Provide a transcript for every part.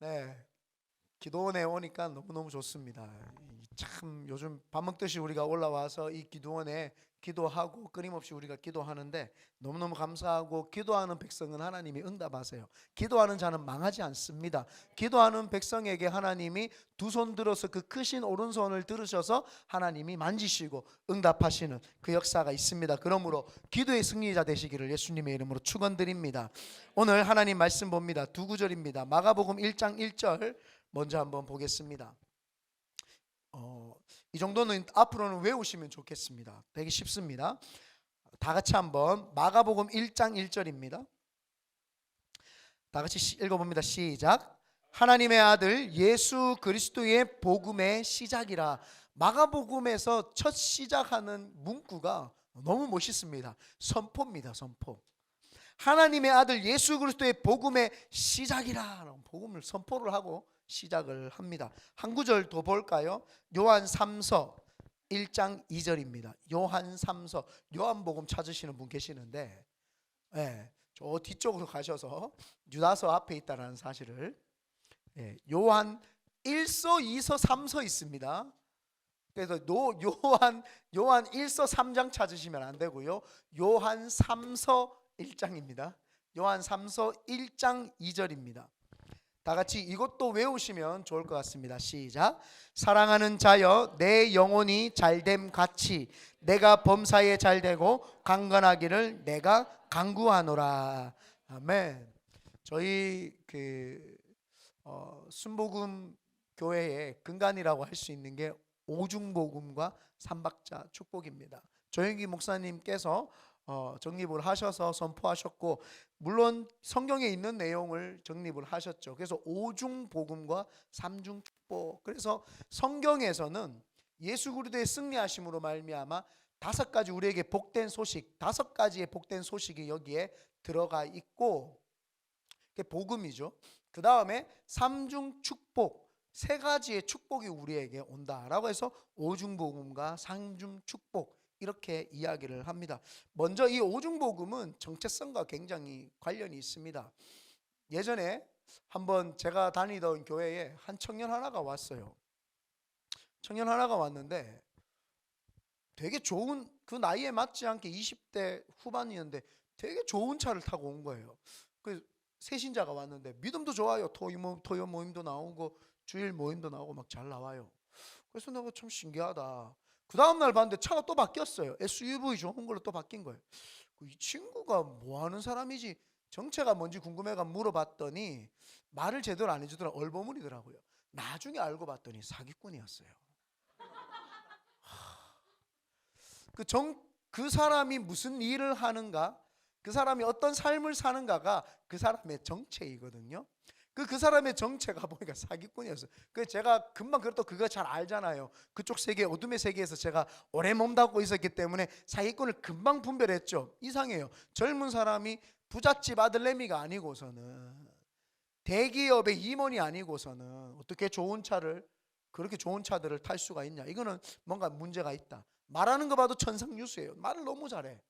네, 기도원에 오니까 너무너무 좋습니다. 참 요즘 밥 먹듯이 우리가 올라와서 이 기도원에 기도하고 끊임없이 우리가 기도하는데 너무너무 감사하고, 기도하는 백성은 하나님이 응답하세요. 기도하는 자는 망하지 않습니다. 기도하는 백성에게 하나님이 두 손 들어서 그 크신 오른손을 들으셔서 하나님이 만지시고 응답하시는 그 역사가 있습니다. 그러므로 기도의 승리자 되시기를 예수님의 이름으로 축원드립니다. 오늘 하나님 말씀 봅니다. 두 구절입니다. 마가복음 1장 1절 먼저 한번 보겠습니다. 이 정도는 앞으로는 외우시면 좋겠습니다. 되게 쉽습니다. 다 같이 한번 마가복음 1장 1절입니다. 다 같이 읽어봅니다. 시작. 하나님의 아들 예수 그리스도의 복음의 시작이라. 마가복음에서 첫 시작하는 문구가 너무 멋있습니다. 선포입니다. 선포. 하나님의 아들 예수 그리스도의 복음의 시작이라. 복음을 선포를 하고 시작을 합니다. 한 구절 더 볼까요? 요한 3서 1장 2절입니다. 요한 3서, 요한복음 찾으시는 분 계시는데, 예, 저 뒤쪽으로 가셔서 유다서 앞에 있다는 사실을, 요한 1서, 2서, 3서 있습니다. 그래서 요한 1서 3장 찾으시면 안 되고요. 요한 3서 1장입니다. 요한 3서 1장 2절입니다. 다 같이 이것도 외우시면 좋을 것 같습니다. 시작. 사랑하는 자여, 내 영혼이 잘됨 같이 내가 범사에 잘되고 강건하기를 내가 간구하노라. 아멘. 저희 순복음 교회의 근간이라고 할 수 있는 게 오중복음과 삼박자 축복입니다. 조영기 목사님께서 정립을 하셔서 선포하셨고, 물론 성경에 있는 내용을 정립을 하셨죠. 그래서 오중복음과 삼중축복. 그래서 성경에서는 예수 그리스도의 승리하심으로 말미암아 5가지 우리에게 복된 소식, 5가지의 복된 소식이 여기에 들어가 있고, 그게 복음이죠. 그 다음에 삼중축복, 3가지의 축복이 우리에게 온다라고 해서 오중복음과 삼중축복, 이렇게 이야기를 합니다. 먼저 이 오중복음은 정체성과 굉장히 관련이 있습니다. 예전에 한번 제가 다니던 교회에 한 청년 하나가 왔어요. 청년 하나가 왔는데 되게 좋은, 그 나이에 맞지 않게 20대 후반이었는데 되게 좋은 차를 타고 온 거예요. 그 새신자가 왔는데 믿음도 좋아요. 토요 모임도 나오고 주일 모임도 나오고 막 잘 나와요. 그래서 내가 참 신기하다. 그 다음날 봤는데 차가 또 바뀌었어요. SUV 좋은 걸로 또 바뀐 거예요. 이 친구가 뭐 하는 사람이지, 정체가 뭔지 궁금해가 물어봤더니 말을 제대로 안 해주더라. 얼버무리더라고요. 나중에 알고 봤더니 사기꾼이었어요. 그 사람이 무슨 일을 하는가, 그 사람이 어떤 삶을 사는가가 그 사람의 정체이거든요. 그 사람의 정체가 보니까 사기꾼이었어요. 그래서 제가 금방, 그것도 그거 잘 알잖아요. 그쪽 세계, 어둠의 세계에서 제가 오래 몸담고 있었기 때문에 사기꾼을 금방 분별했죠. 이상해요. 젊은 사람이 부잣집 아들내미가 아니고서는, 대기업의 임원이 아니고서는 어떻게 좋은 차를, 그렇게 좋은 차들을 탈 수가 있냐. 이거는 뭔가 문제가 있다. 말하는 거 봐도 천상뉴스예요. 말을 너무 잘해.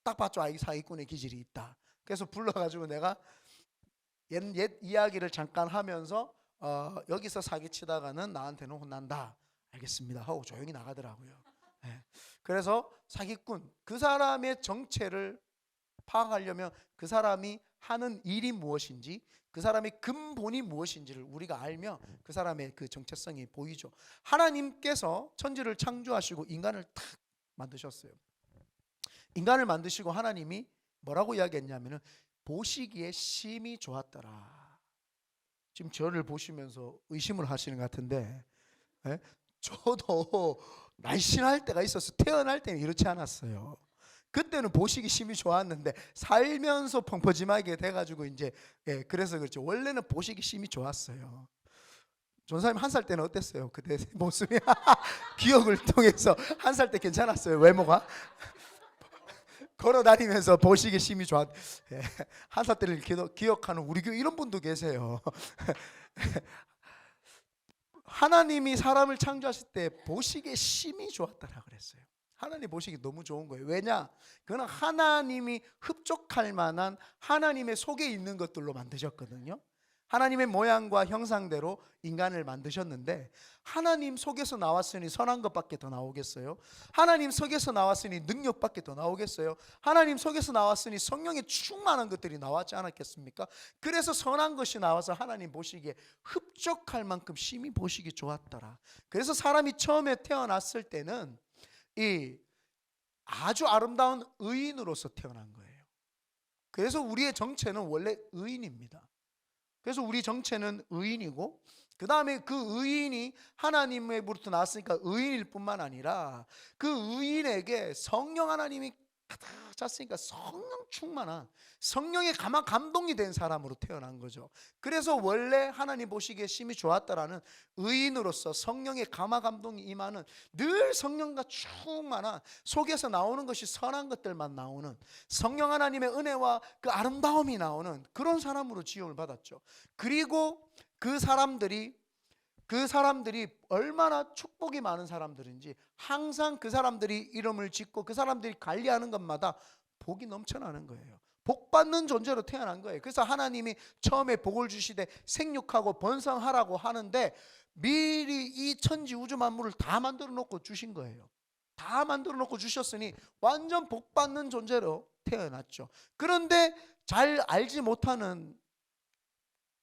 딱 봤죠. 이 사기꾼의 기질이 있다. 그래서 불러가지고 내가 옛 이야기를 잠깐 하면서, 여기서 사기치다가는 나한테는 혼난다. 알겠습니다 하고 조용히 나가더라고요. 네. 그래서 사기꾼, 그 사람의 정체를 파악하려면 그 사람이 하는 일이 무엇인지, 그 사람의 근본이 무엇인지를 우리가 알면 그 사람의 그 정체성이 보이죠. 하나님께서 천지를 창조하시고 인간을 탁 만드셨어요. 인간을 만드시고 하나님이 뭐라고 이야기했냐면은 보시기에 심히 좋았더라. 지금 저를 보시면서 의심을 하시는 것 같은데, 예? 저도 날씬할 때가 있어서 태어날 때는 이렇지 않았어요. 그때는 보시기 심히 좋았는데 살면서 펑퍼짐하게 돼가지고 이제, 그래서 그렇죠. 원래는 보시기 심히 좋았어요. 전사님 1살 때는 어땠어요? 그때 모습이 기억을 통해서 1살 때 괜찮았어요. 외모가 걸어 다니면서 보시기 심히 좋았. 1살 때를 기억하는 우리 교회 이런 분도 계세요. 하나님이 사람을 창조하실 때 보시기에 심히 좋았다라 그랬어요. 하나님 보시기 너무 좋은 거예요. 왜냐? 그건 하나님이 흡족할 만한, 하나님의 속에 있는 것들로 만드셨거든요. 하나님의 모양과 형상대로 인간을 만드셨는데 하나님 속에서 나왔으니 선한 것밖에 더 나오겠어요? 하나님 속에서 나왔으니 능력밖에 더 나오겠어요? 하나님 속에서 나왔으니 성령의 충만한 것들이 나왔지 않았겠습니까? 그래서 선한 것이 나와서 하나님 보시기에 흡족할 만큼 심히 보시기 좋았더라. 그래서 사람이 처음에 태어났을 때는 이 아주 아름다운 의인으로서 태어난 거예요. 그래서 우리의 정체는 원래 의인입니다. 그래서 우리 정체는 의인이고, 그 다음에 그 의인이 하나님으로부터 나왔으니까 의인일 뿐만 아니라 그 의인에게 성령 하나님이 가득 찼으니까 성령 충만한, 성령의 감동이 된 사람으로 태어난 거죠. 그래서 원래 하나님 보시기에 심히 좋았다라는 의인으로서 성령의 감동이 임하는, 늘 성령과 충만한, 속에서 나오는 것이 선한 것들만 나오는, 성령 하나님의 은혜와 그 아름다움이 나오는 그런 사람으로 지음을 받았죠. 그리고 그 사람들이 얼마나 축복이 많은 사람들인지 항상 그 사람들이 이름을 짓고 그 사람들이 관리하는 것마다 복이 넘쳐나는 거예요. 복 받는 존재로 태어난 거예요. 그래서 하나님이 처음에 복을 주시되 생육하고 번성하라고 하는데 미리 이 천지 우주 만물을 다 만들어 놓고 주신 거예요. 다 만들어 놓고 주셨으니 완전 복 받는 존재로 태어났죠. 그런데 잘 알지 못하는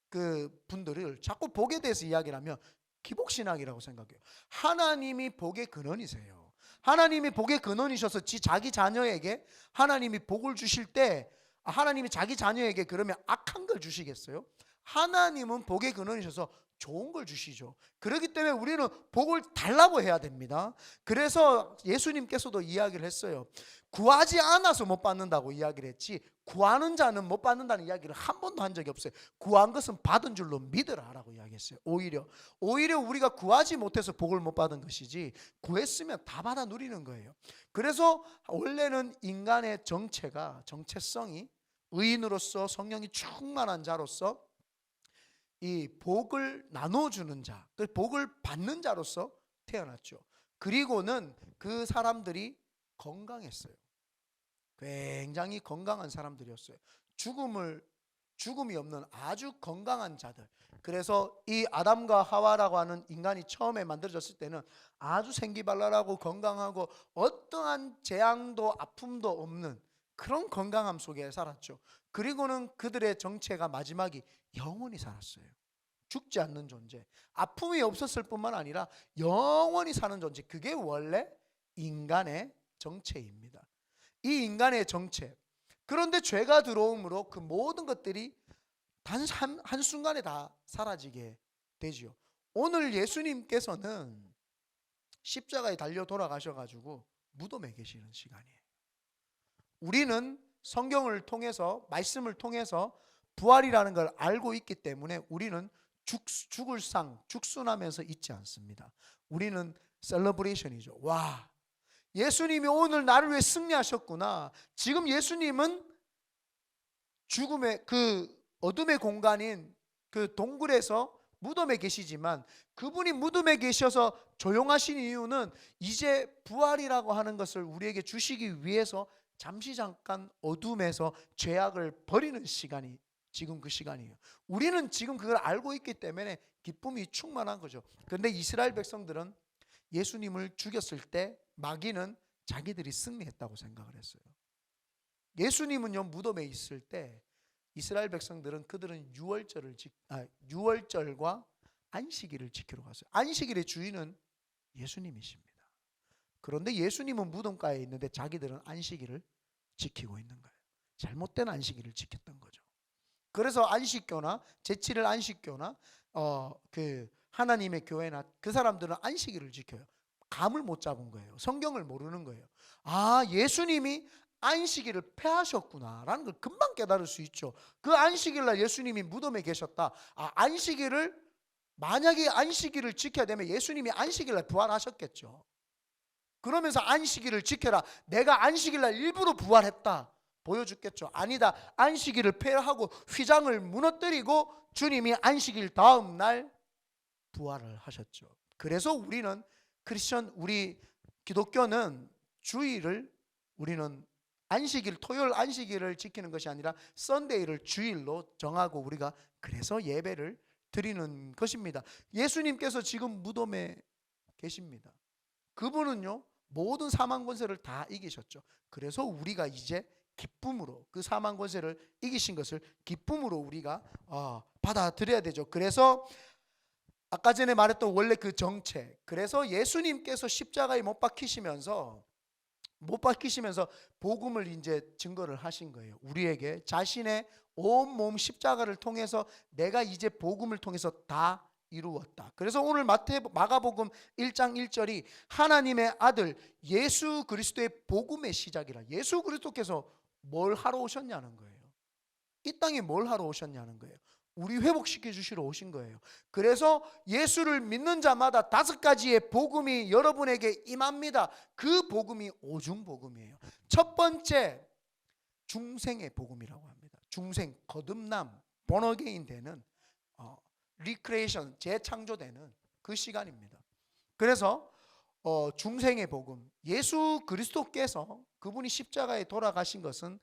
그 분들을 자꾸 복에 대해서 이야기를 하면 기복신앙이라고 생각해요. 하나님이 복의 근원이세요. 하나님이 복의 근원이셔서 자기 자녀에게 하나님이 복을 주실 때 하나님이 자기 자녀에게 그러면 악한 걸 주시겠어요? 하나님은 복의 근원이셔서 좋은 걸 주시죠. 그렇기 때문에 우리는 복을 달라고 해야 됩니다. 그래서 예수님께서도 이야기를 했어요. 구하지 않아서 못 받는다고 이야기를 했지 구하는 자는 못 받는다는 이야기를 한 번도 한 적이 없어요. 구한 것은 받은 줄로 믿으라라고 이야기했어요. 오히려 우리가 구하지 못해서 복을 못 받은 것이지 구했으면 다 받아 누리는 거예요. 그래서 원래는 인간의 정체성이 의인으로서 성령이 충만한 자로서 이 복을 나눠주는 자, 그 복을 받는 자로서 태어났죠. 그리고는 그 사람들이 건강했어요. 굉장히 건강한 사람들이었어요. 죽음이 없는 아주 건강한 자들. 그래서 이 아담과 하와라고 하는 인간이 처음에 만들어졌을 때는 아주 생기발랄하고 건강하고 어떠한 재앙도 아픔도 없는 그런 건강함 속에 살았죠. 그리고는 그들의 정체가 마지막이 영원히 살았어요. 죽지 않는 존재, 아픔이 없었을 뿐만 아니라 영원히 사는 존재, 그게 원래 인간의 정체입니다. 이 인간의 정체. 그런데 죄가 들어옴으로 그 모든 것들이 단 한순간에 다 사라지게 되지요. 오늘 예수님께서는 십자가에 달려 돌아가셔가지고 무덤에 계시는 시간이에요. 우리는 성경을 통해서, 말씀을 통해서 부활이라는 걸 알고 있기 때문에 우리는 죽을 상, 죽순하면서 있지 않습니다. 우리는 셀러브레이션이죠. 와, 예수님이 오늘 나를 위해 승리하셨구나. 지금 예수님은 죽음의 그 어둠의 공간인 그 동굴에서 무덤에 계시지만 그분이 무덤에 계셔서 조용하신 이유는 이제 부활이라고 하는 것을 우리에게 주시기 위해서 잠시 잠깐 어둠에서 죄악을 버리는 시간이 지금 그 시간이에요. 우리는 지금 그걸 알고 있기 때문에 기쁨이 충만한 거죠. 그런데 이스라엘 백성들은 예수님을 죽였을 때 마귀는 자기들이 승리했다고 생각을 했어요. 예수님은요 무덤에 있을 때 이스라엘 백성들은 그들은 유월절과 안식일을 지키러 갔어요. 안식일의 주인은 예수님이십니다. 그런데 예수님은 무덤가에 있는데 자기들은 안식일을 지키고 있는 거예요. 잘못된 안식일을 지켰던 거죠. 그래서 안식교나 제7일 안식교나 그 하나님의 교회나 그 사람들은 안식일을 지켜요. 감을 못 잡은 거예요. 성경을 모르는 거예요. 아, 예수님이 안식일을 폐하셨구나라는 걸 금방 깨달을 수 있죠. 그 안식일날 예수님이 무덤에 계셨다. 만약에 안식일을 지켜야 되면 예수님이 안식일날 부활하셨겠죠. 그러면서 안식일을 지켜라. 내가 안식일날 일부러 부활했다. 보여줬겠죠. 아니다. 안식일을 폐하고 휘장을 무너뜨리고 주님이 안식일 다음 날 부활을 하셨죠. 그래서 우리 기독교는 주일을 우리는 안식일, 토요일 안식일을 지키는 것이 아니라 썬데이를 주일로 정하고 우리가 그래서 예배를 드리는 것입니다. 예수님께서 지금 무덤에 계십니다. 그분은요 모든 사망 권세를 다 이기셨죠. 그래서 우리가 이제 기쁨으로 그 사망 권세를 이기신 것을 기쁨으로 우리가 받아들여야 되죠. 그래서 아까 전에 말했던 원래 그 정책, 그래서 예수님께서 십자가에 못 박히시면서 복음을 이제 증거를 하신 거예요. 우리에게 자신의 온몸 십자가를 통해서 내가 이제 복음을 통해서 다 이루었다. 그래서 오늘 마가복음 1장 1절이 하나님의 아들 예수 그리스도의 복음의 시작이라. 예수 그리스도께서 뭘 하러 오셨냐는 거예요. 이 땅에 뭘 하러 오셨냐는 거예요. 우리 회복시켜 주시러 오신 거예요. 그래서 예수를 믿는 자마다 5가지의 복음이 여러분에게 임합니다. 그 복음이 오중복음이에요. 첫 번째, 중생의 복음이라고 합니다. 중생, 거듭남, 본어게인 되는 리크레이션, 재창조되는 그 시간입니다. 그래서 중생의 복음, 예수 그리스도께서 그분이 십자가에 돌아가신 것은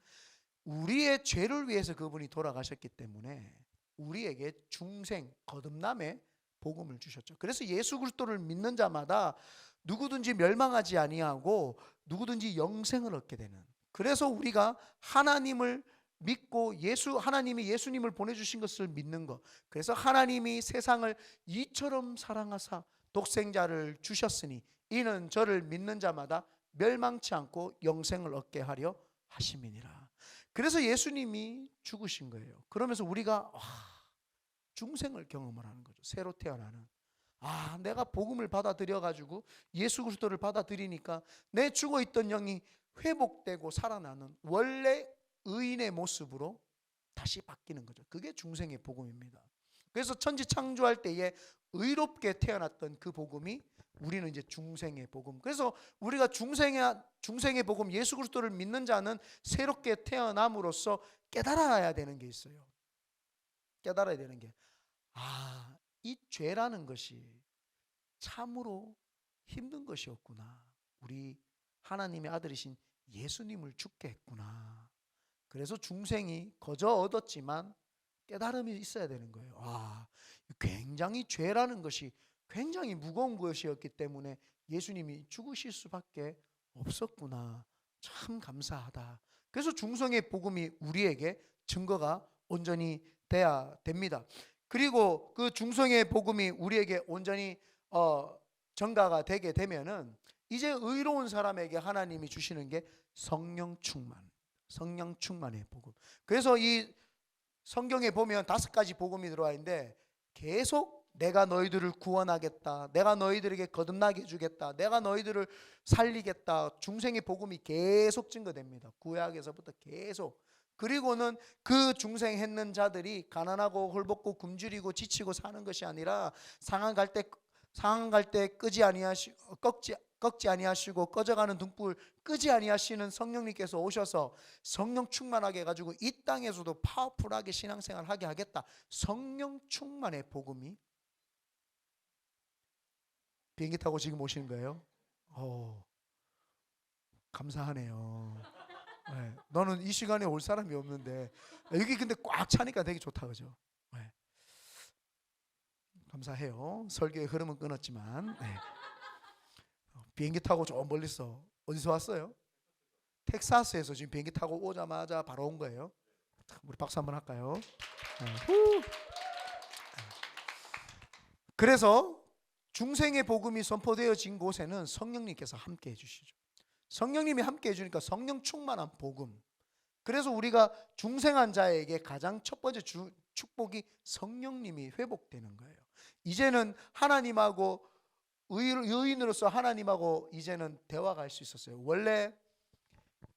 우리의 죄를 위해서 그분이 돌아가셨기 때문에 우리에게 중생, 거듭남의 복음을 주셨죠. 그래서 예수 그리스도를 믿는 자마다 누구든지 멸망하지 아니하고 누구든지 영생을 얻게 되는, 그래서 우리가 하나님을 믿고 하나님이 예수님을 보내주신 것을 믿는 것, 그래서 하나님이 세상을 이처럼 사랑하사 독생자를 주셨으니 이는 저를 믿는 자마다 멸망치 않고 영생을 얻게 하려 하심이니라. 그래서 예수님이 죽으신 거예요. 그러면서 우리가 중생을 경험을 하는 거죠. 새로 태어나는. 내가 복음을 받아들여 가지고 예수 그리스도를 받아들이니까 내 죽어있던 영이 회복되고 살아나는 원래 의인의 모습으로 다시 바뀌는 거죠. 그게 중생의 복음입니다. 그래서 천지 창조할 때에 의롭게 태어났던 그 복음이 우리는 이제 중생의 복음. 그래서 우리가 중생의 복음, 예수 그리스도를 믿는 자는 새롭게 태어남으로써 깨달아야 되는 게 있어요. 깨달아야 되는 게, 이 죄라는 것이 참으로 힘든 것이었구나. 우리 하나님의 아들이신 예수님을 죽게 했구나. 그래서 중생이 거저 얻었지만 깨달음이 있어야 되는 거예요. 굉장히 죄라는 것이 굉장히 무거운 것이었기 때문에 예수님이 죽으실 수밖에 없었구나. 참 감사하다. 그래서 중생의 복음이 우리에게 증거가 온전히 돼야 됩니다. 그리고 그 중생의 복음이 우리에게 온전히 전가가 되게 되면은 이제 의로운 사람에게 하나님이 주시는 게 성령 충만의 복음. 그래서 이 성경에 보면 5가지 복음이 들어와 있는데 계속 내가 너희들을 구원하겠다, 내가 너희들에게 거듭나게 해주겠다, 내가 너희들을 살리겠다, 중생의 복음이 계속 증거됩니다. 구약에서부터 계속. 그리고는 그 중생했는 자들이 가난하고 헐벗고 굶주리고 지치고 사는 것이 아니라 상한 갈 때 꺾지 아니하시고 꺼져가는 등불 끄지 아니하시는 성령님께서 오셔서 성령 충만하게 해가지고 이 땅에서도 파워풀하게 신앙생활 하게 하겠다. 성령 충만의 복음이. 비행기 타고 지금 오시는 거예요? 감사하네요. 네, 너는 이 시간에 올 사람이 없는데 여기 근데 꽉 차니까 되게 좋다, 그죠? 네. 감사해요. 설교의 흐름은 끊었지만. 네. 비행기 타고 저 멀리서 어디서 왔어요? 텍사스에서 지금 비행기 타고 오자마자 바로 온 거예요. 우리 박수 한번 할까요? 네. 그래서 중생의 복음이 선포되어진 곳에는 성령님께서 함께 해주시죠. 성령님이 함께 해주니까 성령 충만한 복음. 그래서 우리가 중생한 자에게 가장 첫 번째 축복이 성령님이 회복되는 거예요. 이제는 하나님하고 의인으로서 하나님하고 이제는 대화가 할 수 있었어요. 원래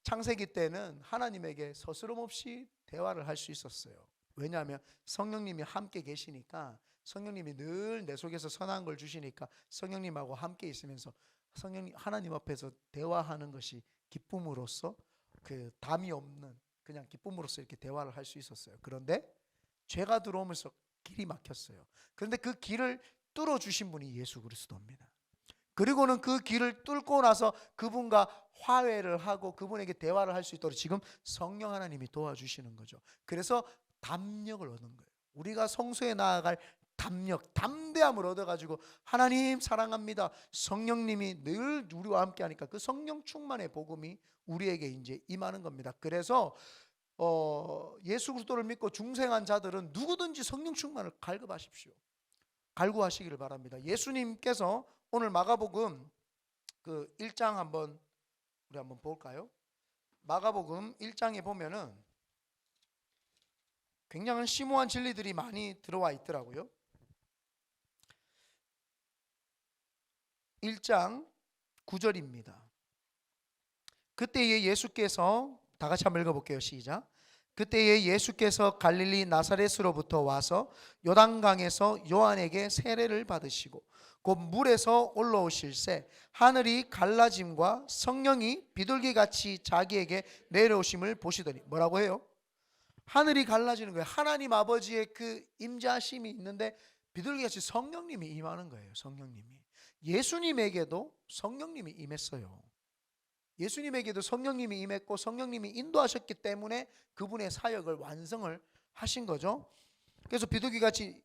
창세기 때는 하나님에게 서스럼 없이 대화를 할 수 있었어요. 왜냐하면 성령님이 함께 계시니까, 성령님이 늘 내 속에서 선한 걸 주시니까 성령님하고 함께 있으면서 하나님 앞에서 대화하는 것이 기쁨으로써, 그 담이 없는 그냥 기쁨으로써 이렇게 대화를 할 수 있었어요. 그런데 죄가 들어오면서 길이 막혔어요. 그런데 그 길을 뚫어주신 분이 예수 그리스도입니다. 그리고는 그 길을 뚫고 나서 그분과 화해를 하고 그분에게 대화를 할 수 있도록 지금 성령 하나님이 도와주시는 거죠. 그래서 담력을 얻는 거예요. 우리가 성소에 나아갈 담력, 담대함을 얻어가지고 하나님 사랑합니다. 성령님이 늘 우리와 함께 하니까 그 성령 충만의 복음이 우리에게 이제 임하는 겁니다. 그래서 예수 그리스도를 믿고 중생한 자들은 누구든지 성령 충만을 갈구하시기를 바랍니다. 예수님께서 오늘 마가복음 그 1장 우리 한번 볼까요? 마가복음 1장에 보면은 굉장한 심오한 진리들이 많이 들어와 있더라고요. 1장 9절입니다. 그때에 예수께서, 다 같이 한번 읽어볼게요. 시작. 그때에 예수께서 갈릴리 나사렛으로부터 와서 요단강에서 요한에게 세례를 받으시고 곧 물에서 올라오실새 하늘이 갈라짐과 성령이 비둘기같이 자기에게 내려오심을 보시더니, 뭐라고 해요? 하늘이 갈라지는 거예요. 하나님 아버지의 그 임재하심이 있는데 비둘기같이 성령님이 임하는 거예요. 성령님이. 예수님에게도 성령님이 임했어요. 예수님에게도 성령님이 임했고 성령님이 인도하셨기 때문에 그분의 사역을 완성을 하신 거죠. 그래서 비둘기같이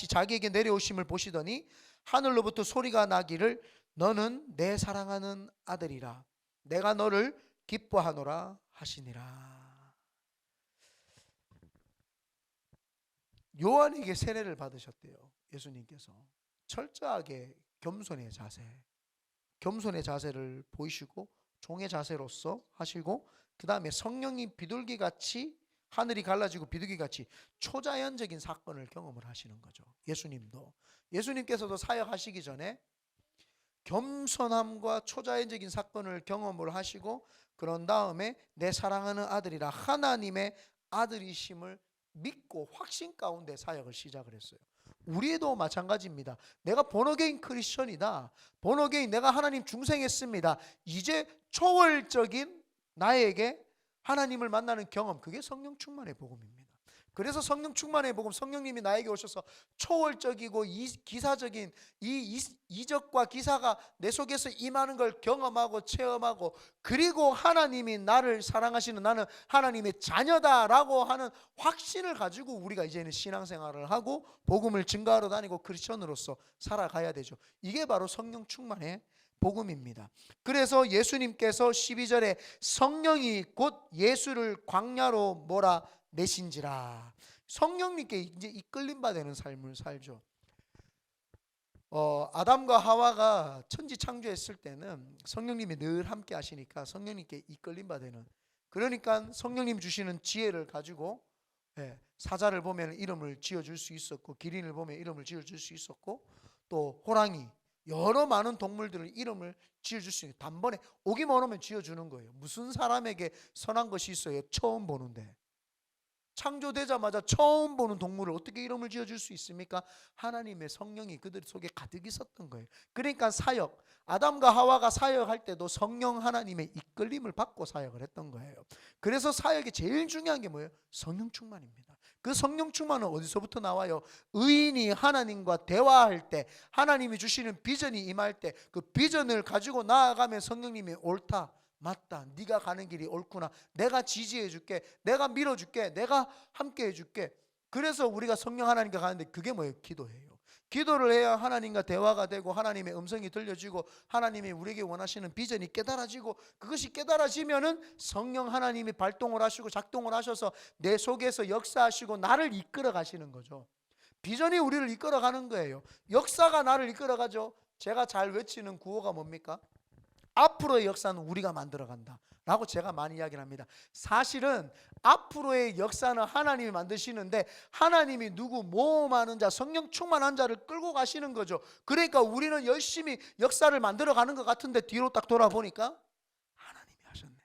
자기에게 내려오심을 보시더니 하늘로부터 소리가 나기를 너는 내 사랑하는 아들이라 내가 너를 기뻐하노라 하시니라. 요한에게 세례를 받으셨대요. 예수님께서 철저하게 겸손의 자세를 보이시고 종의 자세로서 하시고, 그 다음에 성령이 비둘기같이 하늘이 갈라지고 비둘기같이 초자연적인 사건을 경험을 하시는 거죠. 예수님께서도 사역하시기 전에 겸손함과 초자연적인 사건을 경험을 하시고, 그런 다음에 내 사랑하는 아들이라 하나님의 아들이심을 믿고 확신 가운데 사역을 시작을 했어요. 우리도 마찬가지입니다. 내가 본어게인 크리스천이다, 본어게인 내가 하나님 중생했습니다, 이제 초월적인 나에게 하나님을 만나는 경험, 그게 성령 충만의 복음입니다. 그래서 성령 충만의 복음, 성령님이 나에게 오셔서 초월적이고 기사적인 이 이적과 기사가 내 속에서 임하는 걸 경험하고 체험하고, 그리고 하나님이 나를 사랑하시는, 나는 하나님의 자녀다라고 하는 확신을 가지고 우리가 이제는 신앙생활을 하고 복음을 증거하러 다니고 크리스천으로서 살아가야 되죠. 이게 바로 성령 충만의 복음입니다. 그래서 예수님께서 12절에 성령이 곧 예수를 광야로 몰아내신지라, 성령님께 이제 이끌림 받는 삶을 살죠. 아담과 하와가 천지 창조했을 때는 성령님이 늘 함께 하시니까 성령님께 이끌림 받는, 그러니까 성령님 주시는 지혜를 가지고 사자를 보면 이름을 지어줄 수 있었고, 기린을 보면 이름을 지어줄 수 있었고, 또 호랑이, 여러 많은 동물들을 이름을 지어줄 수 있는, 단번에 오기만 오면 지어주는 거예요. 무슨 사람에게 선한 것이 있어요? 처음 보는데. 창조되자마자 처음 보는 동물을 어떻게 이름을 지어줄 수 있습니까? 하나님의 성령이 그들 속에 가득 있었던 거예요. 그러니까 사역, 아담과 하와가 사역할 때도 성령 하나님의 이끌림을 받고 사역을 했던 거예요. 그래서 사역이 제일 중요한 게 뭐예요? 성령 충만입니다. 그 성령 충만은 어디서부터 나와요? 의인이 하나님과 대화할 때, 하나님이 주시는 비전이 임할 때, 그 비전을 가지고 나아가면 성령님이 옳다, 맞다, 네가 가는 길이 옳구나, 내가 지지해 줄게, 내가 밀어줄게, 내가 함께 해줄게. 그래서 우리가 성령 하나님과 가는데 그게 뭐예요? 기도예요. 기도를 해야 하나님과 대화가 되고 하나님의 음성이 들려지고 하나님이 우리에게 원하시는 비전이 깨달아지고, 그것이 깨달아지면은 성령 하나님이 발동을 하시고 작동을 하셔서 내 속에서 역사하시고 나를 이끌어 가시는 거죠. 비전이 우리를 이끌어 가는 거예요. 역사가 나를 이끌어 가죠. 제가 잘 외치는 구호가 뭡니까? 앞으로의 역사는 우리가 만들어 간다 라고 제가 많이 이야기를 합니다. 사실은 앞으로의 역사는 하나님이 만드시는데, 하나님이 누구 모험하는 자, 성령 충만한 자를 끌고 가시는 거죠. 그러니까 우리는 열심히 역사를 만들어 가는 것 같은데 뒤로 딱 돌아보니까 하나님이 하셨네,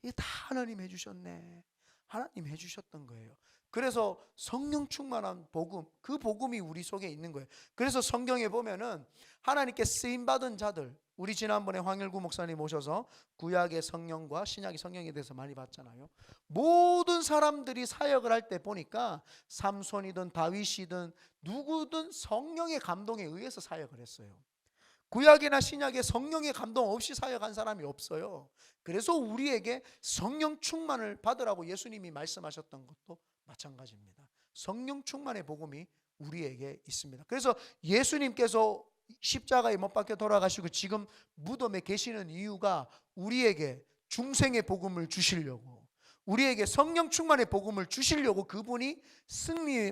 이게 다 하나님이 해주셨네, 하나님이 해주셨던 거예요. 그래서 성령 충만한 복음, 그 복음이 우리 속에 있는 거예요. 그래서 성경에 보면은 하나님께 쓰임받은 자들, 우리 지난번에 황일구 목사님 오셔서 구약의 성령과 신약의 성령에 대해서 많이 봤잖아요. 모든 사람들이 사역을 할 때 보니까 삼손이든 다윗이든 누구든 성령의 감동에 의해서 사역을 했어요. 구약이나 신약에 성령의 감동 없이 사역한 사람이 없어요. 그래서 우리에게 성령 충만을 받으라고 예수님이 말씀하셨던 것도 마찬가지입니다. 성령 충만의 복음이 우리에게 있습니다. 그래서 예수님께서 십자가에 못 박혀 돌아가시고 지금 무덤에 계시는 이유가 우리에게 중생의 복음을 주시려고, 우리에게 성령 충만의 복음을 주시려고 그분이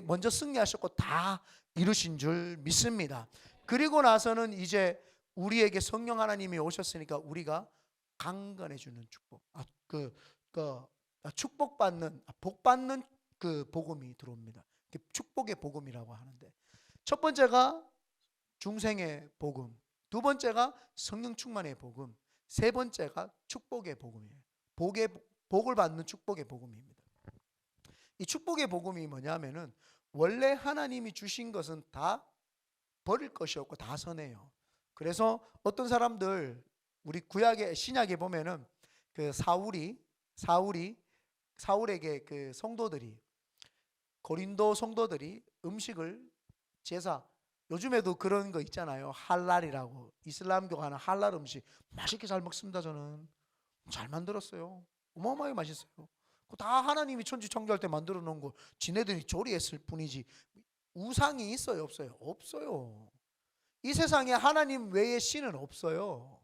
먼저 승리하셨고 다 이루신 줄 믿습니다. 그리고 나서는 이제 우리에게 성령 하나님이 오셨으니까 우리가 강건해 주는 축복, 축복받는, 복받는 그 복음이 들어옵니다. 축복의 복음이라고 하는데, 첫 번째가 중생의 복음, 두 번째가 성령 충만의 복음, 세 번째가 축복의 복음이에요. 복을 받는 축복의 복음입니다. 이 축복의 복음이 뭐냐면은 원래 하나님이 주신 것은 다 버릴 것이 없고 다 선해요. 그래서 어떤 사람들, 우리 구약의 신약에 보면은 그 사울에게 그 성도들이, 고린도 성도들이 음식을 제사, 요즘에도 그런 거 있잖아요. 할랄이라고, 이슬람교가 하는 할랄 음식 맛있게 잘 먹습니다. 저는 잘 만들었어요. 어마어마하게 맛있어요. 다 하나님이 천지창조할 때 만들어 놓은 거 지네들이 조리했을 뿐이지 우상이 있어요, 없어요? 없어요. 이 세상에 하나님 외에 신은 없어요.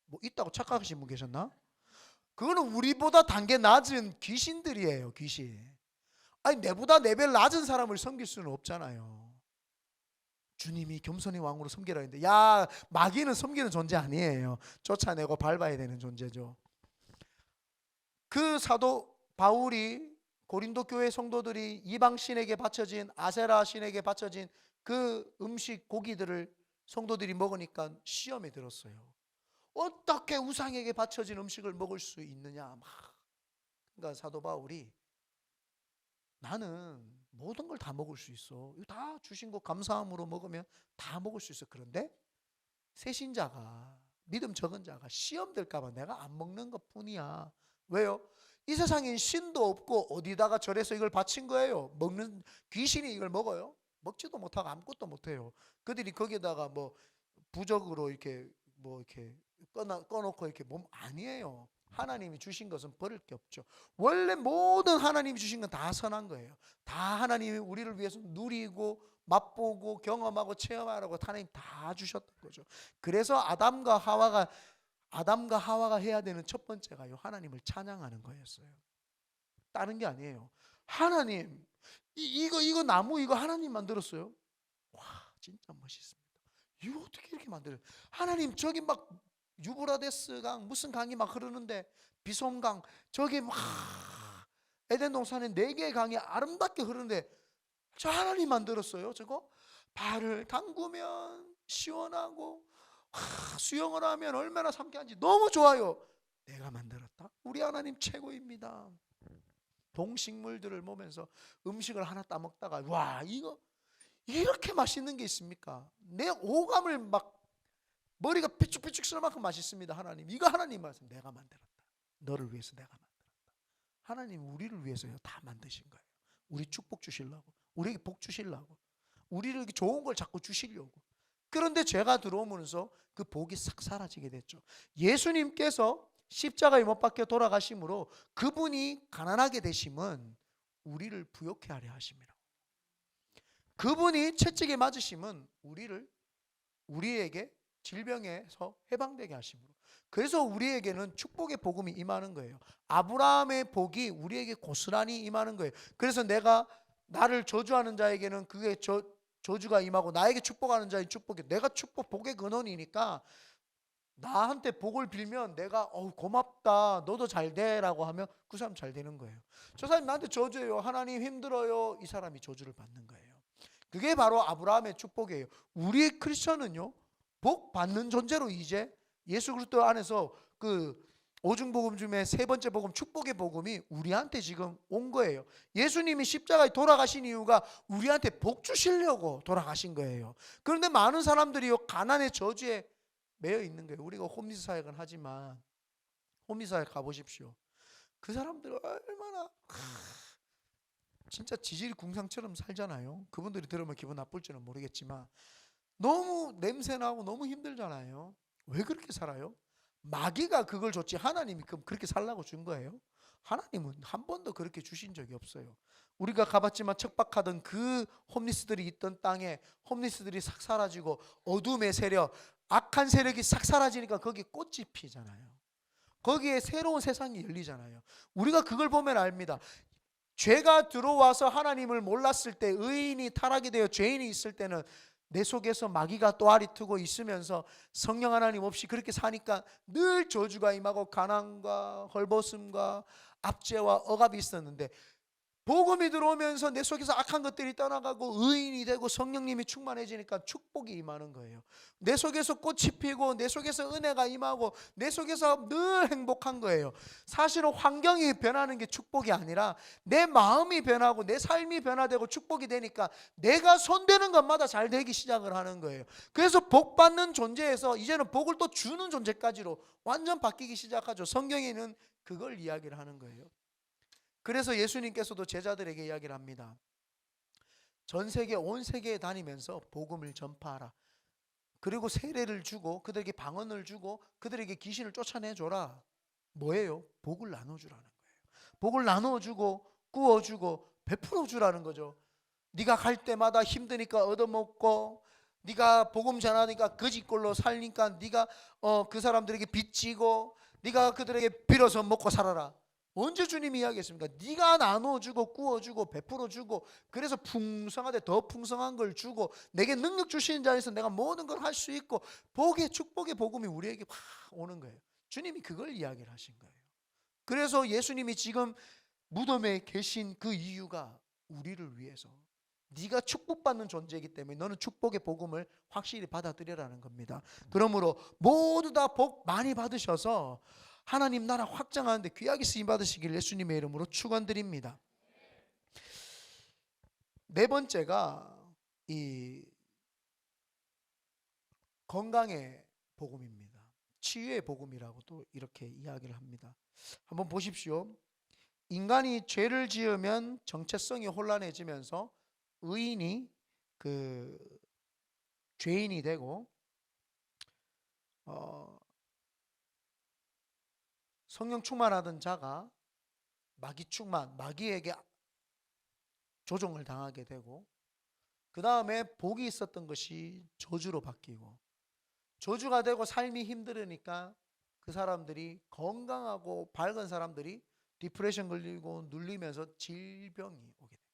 뭐 있다고 착각하신 분 계셨나? 그거는 우리보다 단계 낮은 귀신들이에요, 귀신. 아니, 내보다 레벨 낮은 사람을 섬길 수는 없잖아요. 주님이 겸손히 왕으로 섬기라 했는데, 야, 마귀는 섬기는 존재 아니에요. 쫓아내고 밟아야 되는 존재죠. 그 사도 바울이 고린도 교회 성도들이 이방 신에게 바쳐진, 아세라 신에게 바쳐진 그 음식, 고기들을 성도들이 먹으니까 시험에 들었어요. 어떻게 우상에게 바쳐진 음식을 먹을 수 있느냐. 그러니까 사도 바울이, 나는 모든 걸 다 먹을 수 있어. 이거 다 주신 거 감사함으로 먹으면 다 먹을 수 있어. 그런데 새신자가, 믿음 적은 자가 시험 될까봐 내가 안 먹는 것 뿐이야. 왜요? 이 세상엔 신도 없고 어디다가 절에서 이걸 바친 거예요. 먹는 귀신이 이걸 먹어요? 먹지도 못하고 아무것도 못해요. 그들이 거기에다가 뭐 부적으로 이렇게 뭐 이렇게 꺼놓고 이렇게 몸, 아니에요. 하나님이 주신 것은 버릴 게 없죠. 원래 모든 하나님이 주신 건 다 선한 거예요. 다 하나님이 우리를 위해서 누리고 맛보고 경험하고 체험하라고 하나님 다 주셨던 거죠. 그래서 아담과 하와가 해야 되는 첫 번째가요, 하나님을 찬양하는 거였어요. 다른 게 아니에요. 하나님, 이거 나무 이거 하나님 만들었어요? 와, 진짜 멋있습니다. 이거 어떻게 이렇게 만들어요? 하나님, 저기 막 유브라데스 강, 무슨 강이 막 흐르는데, 비솜강, 저기 막 에덴 동산에 4개의 강이 아름답게 흐르는데 저 하나님 만들었어요? 저거 발을 담그면 시원하고 수영을 하면 얼마나 상쾌한지 너무 좋아요. 내가 만들었다? 우리 하나님 최고입니다. 동식물들을 보면서 음식을 하나 따먹다가, 와, 이거 이렇게 맛있는 게 있습니까? 내 오감을 막 머리가 삐죽삐죽 쓸 만큼 맛있습니다. 하나님, 이거 하나님 말씀, 내가 만들었다. 너를 위해서 내가 만들었다. 하나님 우리를 위해서요 다 만드신 거예요. 우리 축복 주시려고, 우리에게 복 주시려고, 우리를 좋은 걸 자꾸 주시려고. 그런데 죄가 들어오면서 그 복이 싹 사라지게 됐죠. 예수님께서 십자가에 못 박혀 돌아가심으로 그분이 가난하게 되심은 우리를 부욕해 하려 하심이라. 그분이 채찍에 맞으심은 우리에게 질병에서 해방되게 하심으로. 그래서 우리에게는 축복의 복음이 임하는 거예요. 아브라함의 복이 우리에게 고스란히 임하는 거예요. 그래서 나를 저주하는 자에게는 그게 저주가 임하고, 나에게 축복하는 자의 축복이, 내가 축복 복의 근원이니까 나한테 복을 빌면 내가 고맙다, 너도 잘 되라고 하면 그 사람 잘 되는 거예요. 저 사람이 나한테 저주해요, 하나님 힘들어요, 이 사람이 저주를 받는 거예요. 그게 바로 아브라함의 축복이에요. 우리 크리스천은요 복 받는 존재로 이제 예수 그리스도 안에서 그 오중복음 중에 세 번째 복음, 축복의 복음이 우리한테 지금 온 거예요. 예수님이 십자가에 돌아가신 이유가 우리한테 복 주시려고 돌아가신 거예요. 그런데 많은 사람들이요, 가난의 저주에 매여 있는 거예요. 우리가 홈리스 사역은 하지만 홈리스 사역 가보십시오. 그 사람들 얼마나 진짜 지질 궁상처럼 살잖아요. 그분들이 들으면 기분 나쁠지는 모르겠지만 너무 냄새나고 너무 힘들잖아요. 왜 그렇게 살아요? 마귀가 그걸 줬지 하나님이 그렇게 살라고 준 거예요? 하나님은 한 번도 그렇게 주신 적이 없어요. 우리가 가봤지만 척박하던 그 홈리스들이 있던 땅에 홈리스들이 싹 사라지고 어둠의 세력, 악한 세력이 싹 사라지니까 거기 꽃이 피잖아요. 거기에 새로운 세상이 열리잖아요. 우리가 그걸 보면 압니다. 죄가 들어와서 하나님을 몰랐을 때, 의인이 타락이 되어 죄인이 있을 때는 내 속에서 마귀가 또아리 트고 있으면서 성령 하나님 없이 그렇게 사니까 늘 저주가 임하고 가난과 헐벗음과 압제와 억압이 있었는데, 복음이 들어오면서 내 속에서 악한 것들이 떠나가고 의인이 되고 성령님이 충만해지니까 축복이 임하는 거예요. 내 속에서 꽃이 피고 내 속에서 은혜가 임하고 내 속에서 늘 행복한 거예요. 사실은 환경이 변하는 게 축복이 아니라 내 마음이 변하고 내 삶이 변화되고 축복이 되니까 내가 손대는 것마다 잘 되기 시작을 하는 거예요. 그래서 복 받는 존재에서 이제는 복을 또 주는 존재까지로 완전 바뀌기 시작하죠. 성경에는 그걸 이야기를 하는 거예요. 그래서 예수님께서도 제자들에게 이야기를 합니다. 전 세계, 온 세계에 다니면서 복음을 전파하라. 그리고 세례를 주고 그들에게 방언을 주고 그들에게 귀신을 쫓아내줘라. 뭐예요? 복을 나눠주라는 거예요. 복을 나눠주고 구워주고 베풀어주라는 거죠. 네가 갈 때마다 힘드니까 얻어먹고, 네가 복음 전하니까 거짓골로 살니까 네가 그 사람들에게 빚지고, 네가 그들에게 빌어서 먹고 살아라. 언제 주님이 이야기했습니까? 네가 나눠주고 구워주고 베풀어주고, 그래서 풍성하되 더 풍성한 걸 주고 내게 능력 주시는 자에서 내가 모든 걸 할 수 있고, 복의 축복의 복음이 우리에게 확 오는 거예요. 주님이 그걸 이야기를 하신 거예요. 그래서 예수님이 지금 무덤에 계신 그 이유가 우리를 위해서, 네가 축복받는 존재이기 때문에 너는 축복의 복음을 확실히 받아들여라는 겁니다. 그러므로 모두 다 복 많이 받으셔서 하나님 나라 확장하는데 귀하게 쓰임 받으시길 예수님의 이름으로 축원드립니다. 네 번째가 이 건강의 복음입니다. 치유의 복음이라고도 이렇게 이야기를 합니다. 한번 보십시오. 인간이 죄를 지으면 정체성이 혼란해지면서 의인이 죄인이 되고, 성령 충만하던 자가 마귀에게 조종을 당하게 되고, 그 다음에 복이 있었던 것이 저주로 바뀌고, 저주가 되고 삶이 힘들으니까 그 사람들이, 건강하고 밝은 사람들이 디프레션 걸리고 눌리면서 질병이 오게 됩니다.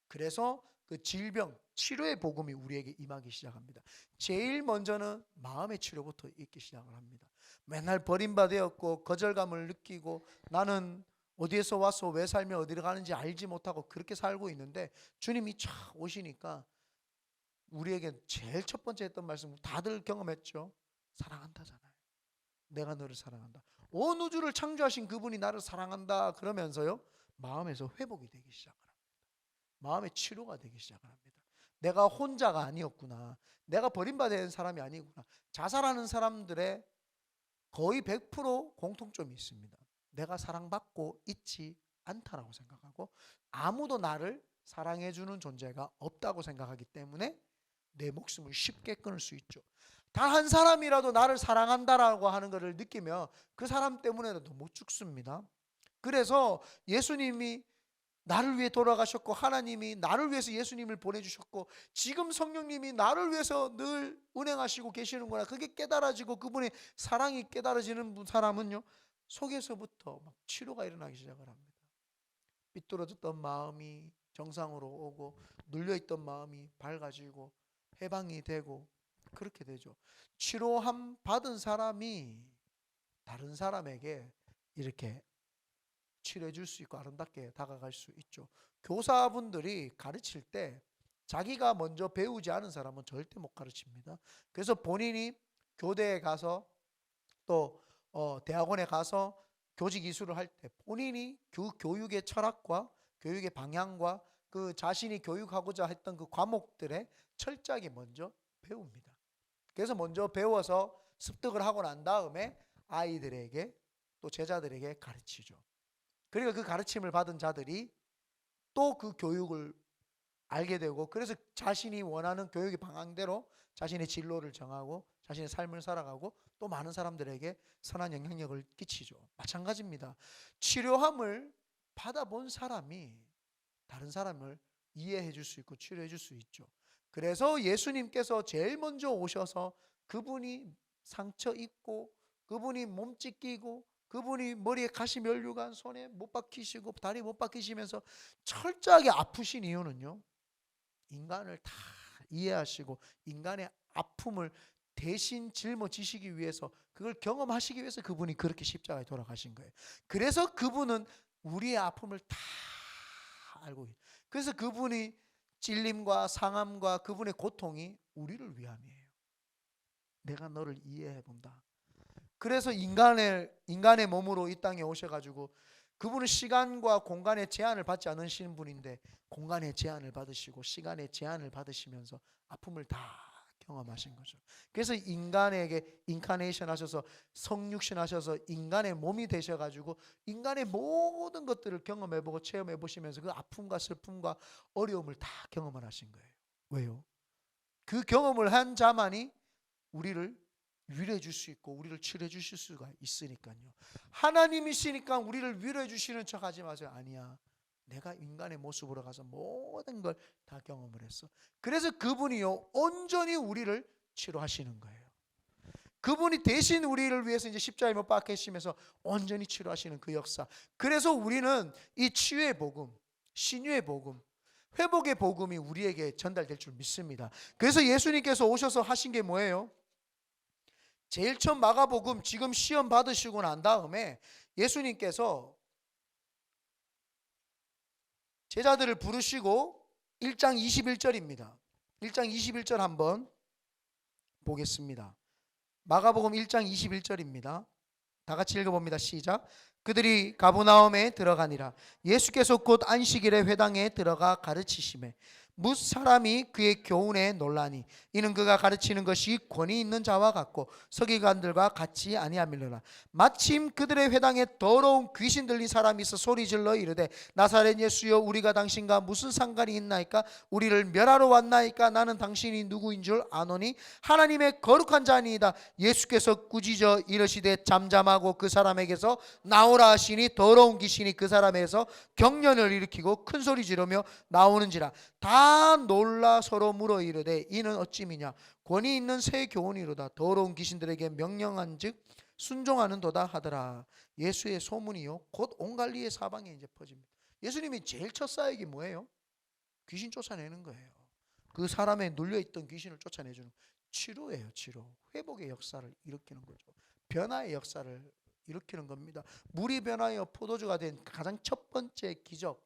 그래서 그 질병 치료의 복음이 우리에게 임하기 시작합니다. 제일 먼저는 마음의 치료부터 있기 시작을 합니다. 맨날 버림받았고 거절감을 느끼고 나는 어디에서 와서 왜 살며 어디로 가는지 알지 못하고 그렇게 살고 있는데, 주님이 촥 오시니까 우리에게 제일 첫 번째 했던 말씀 다들 경험했죠. 사랑한다잖아요. 내가 너를 사랑한다. 온 우주를 창조하신 그분이 나를 사랑한다 그러면서요, 마음에서 회복이 되기 시작을 합니다. 마음의 치료가 되기 시작을 합니다. 내가 혼자가 아니었구나. 내가 버림받은 사람이 아니구나. 자살하는 사람들의 거의 100% 공통점이 있습니다. 내가 사랑받고 있지 않다라고 생각하고, 아무도 나를 사랑해주는 존재가 없다고 생각하기 때문에 내 목숨을 쉽게 끊을 수 있죠. 단 한 사람이라도 나를 사랑한다라고 하는 것을 느끼면 그 사람 때문에도 못 죽습니다. 그래서 예수님이 나를 위해 돌아가셨고, 하나님이 나를 위해서 예수님을 보내주셨고, 지금 성령님이 나를 위해서 늘 운행하시고 계시는구나, 그게 깨달아지고 그분의 사랑이 깨달아지는 사람은요, 속에서부터 막 치료가 일어나기 시작을 합니다. 삐뚤어졌던 마음이 정상으로 오고, 눌려있던 마음이 밝아지고 해방이 되고 그렇게 되죠. 치료함 받은 사람이 다른 사람에게 이렇게 치료해 줄 수 있고 아름답게 다가갈 수 있죠. 교사분들이 가르칠 때 자기가 먼저 배우지 않은 사람은 절대 못 가르칩니다. 그래서 본인이 교대에 가서 또 대학원에 가서 교직 이수를 할 때 본인이 교육의 철학과 교육의 방향과 그 자신이 교육하고자 했던 그 과목들에 철저하게 먼저 배웁니다. 그래서 먼저 배워서 습득을 하고 난 다음에 아이들에게 또 제자들에게 가르치죠. 그리고 그 가르침을 받은 자들이 또 그 교육을 알게 되고, 그래서 자신이 원하는 교육의 방향대로 자신의 진로를 정하고 자신의 삶을 살아가고 또 많은 사람들에게 선한 영향력을 끼치죠. 마찬가지입니다. 치료함을 받아본 사람이 다른 사람을 이해해 줄 수 있고 치료해 줄 수 있죠. 그래서 예수님께서 제일 먼저 오셔서 그분이 상처 입고 그분이 몸짓 끼고 그분이 머리에 가시 면류관 손에 못 박히시고 다리 못 박히시면서 철저하게 아프신 이유는요, 인간을 다 이해하시고 인간의 아픔을 대신 짊어지시기 위해서, 그걸 경험하시기 위해서 그분이 그렇게 십자가에 돌아가신 거예요. 그래서 그분은 우리의 아픔을 다 알고 있어요. 그래서 그분이 찔림과 상함과 그분의 고통이 우리를 위함이에요. 내가 너를 이해해 본다. 그래서 인간의 몸으로 이 땅에 오셔가지고, 그분은 시간과 공간의 제한을 받지 않으시는 분인데 공간의 제한을 받으시고 시간의 제한을 받으시면서 아픔을 다 경험하신 거죠. 그래서 인간에게 인카네이션 하셔서 성육신 하셔서 인간의 몸이 되셔가지고 인간의 모든 것들을 경험해보고 체험해보시면서 그 아픔과 슬픔과 어려움을 다 경험을 하신 거예요. 왜요? 그 경험을 한 자만이 우리를 위로해 줄 수 있고 우리를 치료해 주실 수가 있으니까요. 하나님이시니까 우리를 위로해 주시는 척 하지 마세요. 아니야, 내가 인간의 모습으로 가서 모든 걸 다 경험을 했어. 그래서 그분이요 온전히 우리를 치료하시는 거예요. 그분이 대신 우리를 위해서 이제 십자가에 못 박히시면서 온전히 치료하시는 그 역사. 그래서 우리는 이 치유의 복음, 신유의 복음, 회복의 복음이 우리에게 전달될 줄 믿습니다. 그래서 예수님께서 오셔서 하신 게 뭐예요? 제일 처음 마가복음 지금 시험 받으시고 난 다음에 예수님께서 제자들을 부르시고 1장 21절입니다. 1장 21절 한번 보겠습니다. 마가복음 1장 21절입니다. 다 같이 읽어봅니다. 시작. 그들이 가버나움에 들어가니라. 예수께서 곧 안식일에 회당에 들어가 가르치시매 뭇 사람이 그의 교훈에 놀라니 이는 그가 가르치는 것이 권위 있는 자와 같고 서기관들과 같이 아니함이로라. 마침 그들의 회당에 더러운 귀신 들린 사람이 있어 소리질러 이르되 나사렛 예수여 우리가 당신과 무슨 상관이 있나이까? 우리를 멸하러 왔나이까? 나는 당신이 누구인 줄 아노니 하나님의 거룩한 자니이다. 예수께서 꾸짖어 이르시되 잠잠하고 그 사람에게서 나오라 하시니 더러운 귀신이 그 사람에게서 경련을 일으키고 큰 소리 지르며 나오는지라. 다 놀라 서로 물어 이르되 이는 어찌미냐? 권위 있는 새 교훈이로다. 더러운 귀신들에게 명령한즉 순종하는도다 하더라. 예수의 소문이요 곧 온 갈릴리 사방에 이제 퍼집니다. 예수님이 제일 첫 사역이 뭐예요? 귀신 쫓아내는 거예요. 그 사람에 눌려있던 귀신을 쫓아내주는 치료예요. 치료, 회복의 역사를 일으키는 거죠. 변화의 역사를 일으키는 겁니다. 물이 변하여 포도주가 된 가장 첫 번째 기적,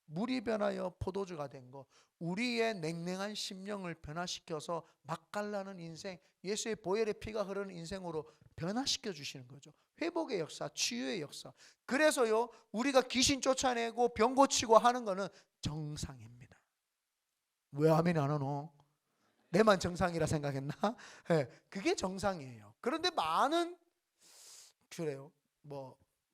물이 변하여 포도주가 된 거, 우리의 냉랭한 심령을 변화시켜서 맛깔나는 인생, 예수의 보혈의 피가 흐르는 인생으로 변화시켜 주시는 거죠. 회복의 역사, 치유의 역사. 그래서요 우리가 귀신 쫓아내고 병 고치고 하는 거는 정상입니다. 왜 아멘 안 하노? 내만 정상이라 생각했나? 네, 그게 정상이에요. 그런데 그래요.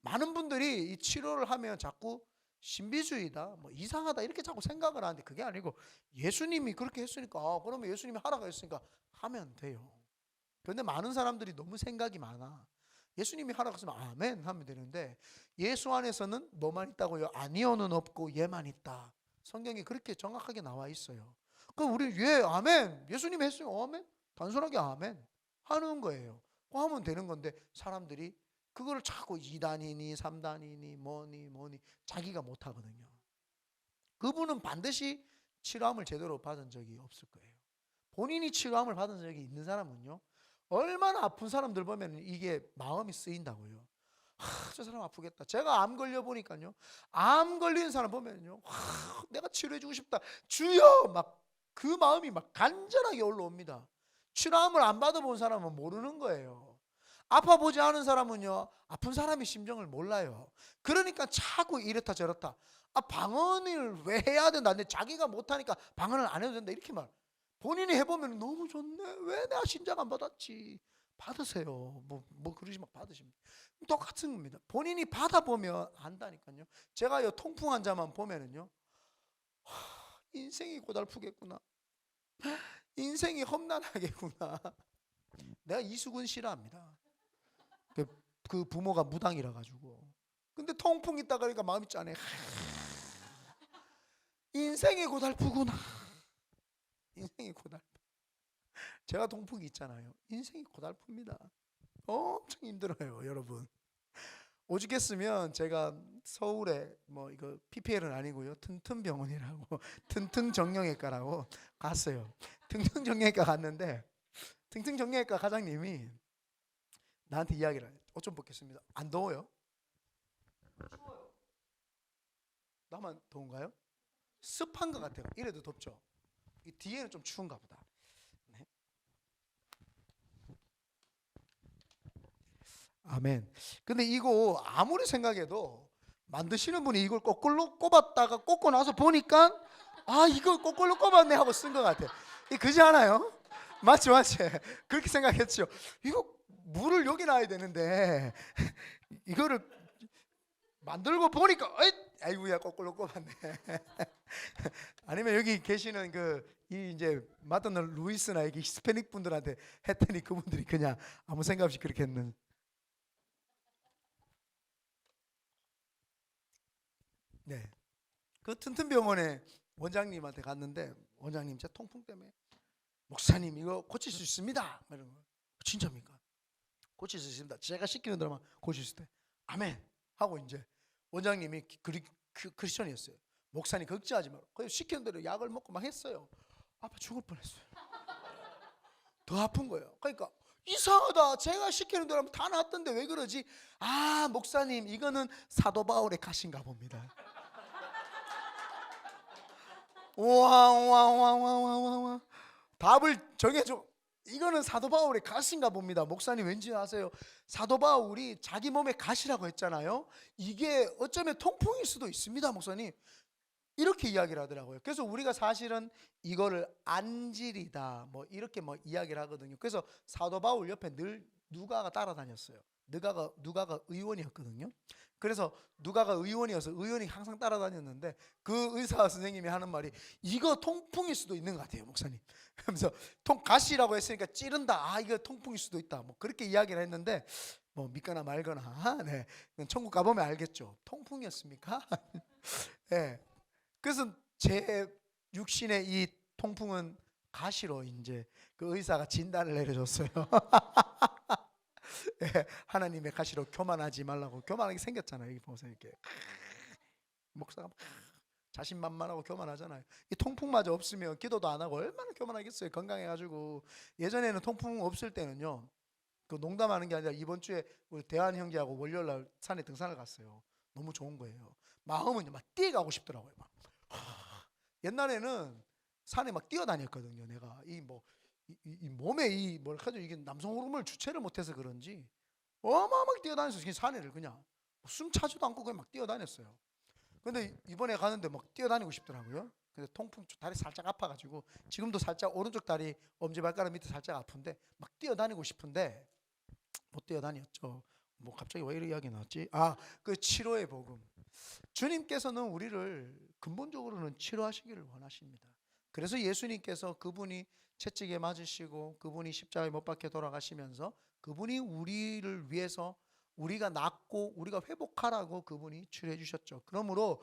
많은 분들이 이 치료를 하면 자꾸 신비주의다, 이상하다 이렇게 자꾸 생각을 하는데 그게 아니고 예수님이 그렇게 했으니까 그러면 예수님이 하라고 했으니까 하면 돼요. 그런데 많은 사람들이 너무 생각이 많아. 예수님이 하라고 했으면 아멘 하면 되는데 예수 안에서는 뭐만 있다고요? 아니오는 없고 얘만 있다. 성경에 그렇게 정확하게 나와 있어요. 그럼 우리 왜 아멘? 예수님이 했으면 아멘? 단순하게 아멘 하는 거예요. 그거 하면 되는 건데 사람들이 그걸 자꾸 2단이니 3단이니 뭐니 자기가 못하거든요. 그분은 반드시 치료함을 제대로 받은 적이 없을 거예요. 본인이 치료함을 받은 적이 있는 사람은요 얼마나 아픈 사람들 보면 이게 마음이 쓰인다고요. 저 사람 아프겠다. 제가 암 걸려보니까요 암 걸리는 사람 보면요 내가 치료해주고 싶다 주여 막 그 마음이 막 간절하게 올라옵니다. 치료함을 안 받아본 사람은 모르는 거예요. 아파 보지 않은 사람은요, 아픈 사람의 심정을 몰라요. 그러니까 자꾸 이렇다 저렇다. 방언을 왜 해야 된다. 근데 자기가 못하니까 방언을 안 해도 된다. 이렇게 말. 본인이 해보면 너무 좋네. 왜 내가 신장 안 받았지? 받으세요. 뭐 그러지 막 받으십니다. 똑같은 겁니다. 본인이 받아보면 안다니까요. 제가 이 통풍 환자만 보면은요, 인생이 고달프겠구나. 인생이 험난하겠구나. 내가 이수근 싫어합니다. 그 부모가 무당이라 가지고. 근데 통풍 있다 그러니까 마음이 짠해. 인생이 고달프구나. 인생이 고달프. 제가 통풍이 있잖아요. 인생이 고달픕니다. 엄청 힘들어요, 여러분. 오죽했으면 제가 서울에 뭐 이거 PPL은 아니고요, 튼튼병원이라고 튼튼정형외과라고 갔어요. 튼튼정형외과 갔는데 튼튼정형외과 과장님이 나한테 이야기를 해요. 옷 좀 벗겠습니다. 안 더워요? 추워요. 나만 더운가요? 습한 것 같아요. 이래도 덥죠. 이 뒤에는 좀 추운가 보다. 네. 아멘. 근데 이거 아무리 생각해도 만드시는 분이 이걸 거꾸로 꼽았다가 꽂고 나서 보니까 이거 거꾸로 꼽았네 하고 쓴 것 같아. 이 그지 않아요? 맞지. 그렇게 생각했죠. 이거 물을 여기 놔야 되는데 이거를 만들고 보니까 아이고야 거꾸로 꼽았네. 아니면 여기 계시는 이 이제 마더널 루이스나 여기 히스패닉 분들한테 했더니 그분들이 그냥 아무 생각 없이 그렇게 했는. 네. 그 튼튼병원에 원장님한테 갔는데 원장님 제 통풍 때문에 목사님 이거 고칠 수 있습니다. 이런 거. 진짜입니까? 고칠 수 있습니다. 제가 시키는 대로만 고칠 수 있대. 아멘 하고 이제 원장님이 크리스천이었어요. 목사님 걱정하지 마라. 그냥 시키는 대로 약을 먹고 막 했어요. 아파 죽을 뻔했어요. 더 아픈 거예요. 그러니까 이상하다. 제가 시키는 대로 하면 다 낫던데 왜 그러지? 목사님 이거는 사도 바울의 가신가 봅니다. 와 답을 정해줘. 이거는 사도 바울의 가시인가 봅니다. 목사님 왠지 아세요? 사도 바울이 자기 몸에 가시라고 했잖아요. 이게 어쩌면 통풍일 수도 있습니다, 목사님. 이렇게 이야기를 하더라고요. 그래서 우리가 사실은 이거를 안질이다 뭐 이렇게 뭐 이야기를 하거든요. 그래서 사도 바울 옆에 늘 누가가 따라다녔어요. 누가가 의원이었거든요. 그래서 누가가 의원이어서 의원이 항상 따라다녔는데 그 의사 선생님이 하는 말이 이거 통풍일 수도 있는 것 같아요, 목사님. 그러면서 가시라고 했으니까 찌른다. 이거 통풍일 수도 있다. 뭐 그렇게 이야기를 했는데 뭐 믿거나 말거나. 네, 천국 가보면 알겠죠. 통풍이었습니까? 네. 그래서 제 육신의 이 통풍은 가시로 이제 그 의사가 진단을 내려줬어요. 예, 하나님의 가시로 교만하지 말라고. 교만하게 생겼잖아요. 여기 보세요. 이렇게 목사가 자신만만하고 교만하잖아요. 이 통풍마저 없으면 기도도 안 하고 얼마나 교만하겠어요. 건강해가지고. 예전에는 통풍 없을 때는요, 그 농담하는 게 아니라 이번 주에 우리 대한 형제하고 월요일날 산에 등산을 갔어요. 너무 좋은 거예요. 마음은 막 뛰어가고 싶더라고요. 막. 옛날에는 산에 막 뛰어다녔거든요. 내가 이 몸에 이 뭐랄까죠, 이게 남성 호르몬을 주체를 못해서 그런지 어마어마하게 뛰어다녔어요. 산에를 그냥 숨 차지도 않고 그냥 막 뛰어다녔어요. 근데 이번에 가는데 막 뛰어다니고 싶더라고요. 근데 통풍 다리 살짝 아파가지고 지금도 살짝 오른쪽 다리 엄지발가락 밑에 살짝 아픈데 막 뛰어다니고 싶은데 못 뛰어다녔죠. 뭐 갑자기 왜 이런 이야기 나왔지? 그 치료의 복음. 주님께서는 우리를 근본적으로는 치료하시기를 원하십니다. 그래서 예수님께서 그분이 채찍에 맞으시고 그분이 십자가에 못 박혀 돌아가시면서 그분이 우리를 위해서 우리가 낫고 우리가 회복하라고 그분이 치료해 주셨죠. 그러므로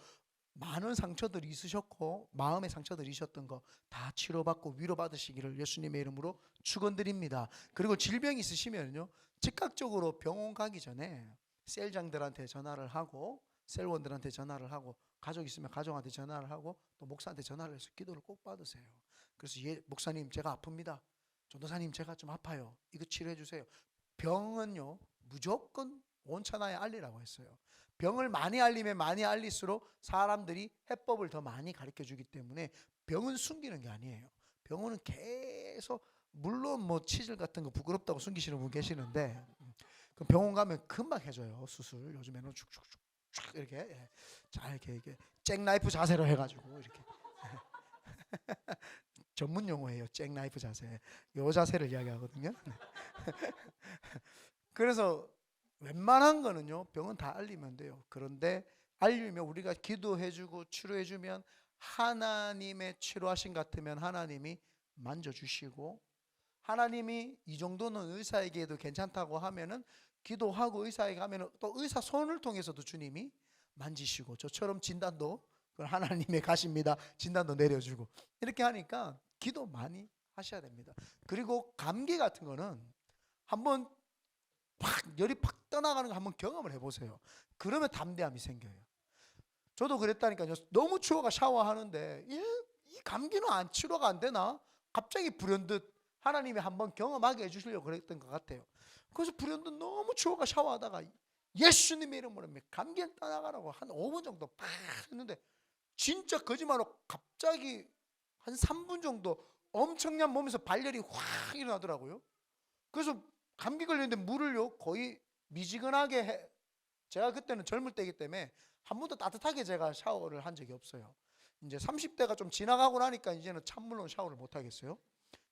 많은 상처들이 있으셨고 마음의 상처들이 있었던 거 다 치료받고 위로받으시기를 예수님의 이름으로 축원드립니다. 그리고 질병이 있으시면요, 즉각적으로 병원 가기 전에 셀장들한테 전화를 하고 셀원들한테 전화를 하고 가족 있으면 가족한테 전화를 하고 또 목사한테 전화를 해서 기도를 꼭 받으세요. 그래서 목사님 제가 아픕니다. 전도사님 제가 좀 아파요. 이거 치료해 주세요. 병은요 무조건 온천하에 알리라고 했어요. 병을 많이 알리면 많이 알릴수록 사람들이 해법을 더 많이 가르쳐 주기 때문에 병은 숨기는 게 아니에요. 병원은 계속, 물론 뭐 치질 같은 거 부끄럽다고 숨기시는 분 계시는데 그 병원 가면 금방 해줘요. 수술 요즘에는 축축축 이렇게 자 이렇게 잭나이프 자세로 해가지고 이렇게 전문 용어예요. 잭나이프 자세. 요 자세를 이야기하거든요. 그래서 웬만한 거는요 병원 다 알리면 돼요. 그런데 알리면 우리가 기도해주고 치료해주면 하나님의 치료하신 같으면 하나님이 만져주시고, 하나님이 이 정도는 의사에게도 괜찮다고 하면은 기도하고 의사에게 가면은 또 의사 손을 통해서도 주님이 만지시고, 저처럼 진단도 하나님의 가십니다. 진단도 내려주고 이렇게 하니까 기도 많이 하셔야 됩니다. 그리고 감기 같은 거는 한번 팍 열이 팍 떠나가는 거 한번 경험을 해보세요. 그러면 담대함이 생겨요. 저도 그랬다니까요. 너무 추워가 샤워하는데 이 감기는 치료가 안 되나? 갑자기 불현듯 하나님이 한번 경험하게 해주시려고 그랬던 것 같아요. 그래서 불현듯 너무 추워가 샤워하다가 예수님의 이름으로 감기는 떠나가라고 한 5분 정도 팍 했는데, 진짜 거짓말로 갑자기 한 3분 정도 엄청난 몸에서 발열이 확 일어나더라고요. 그래서 감기 걸렸는데 물을요 거의 미지근하게 제가 그때는 젊을 때이기 때문에 한 번도 따뜻하게 제가 샤워를 한 적이 없어요. 이제 30대가 좀 지나가고 나니까 이제는 찬물로 샤워를 못 하겠어요.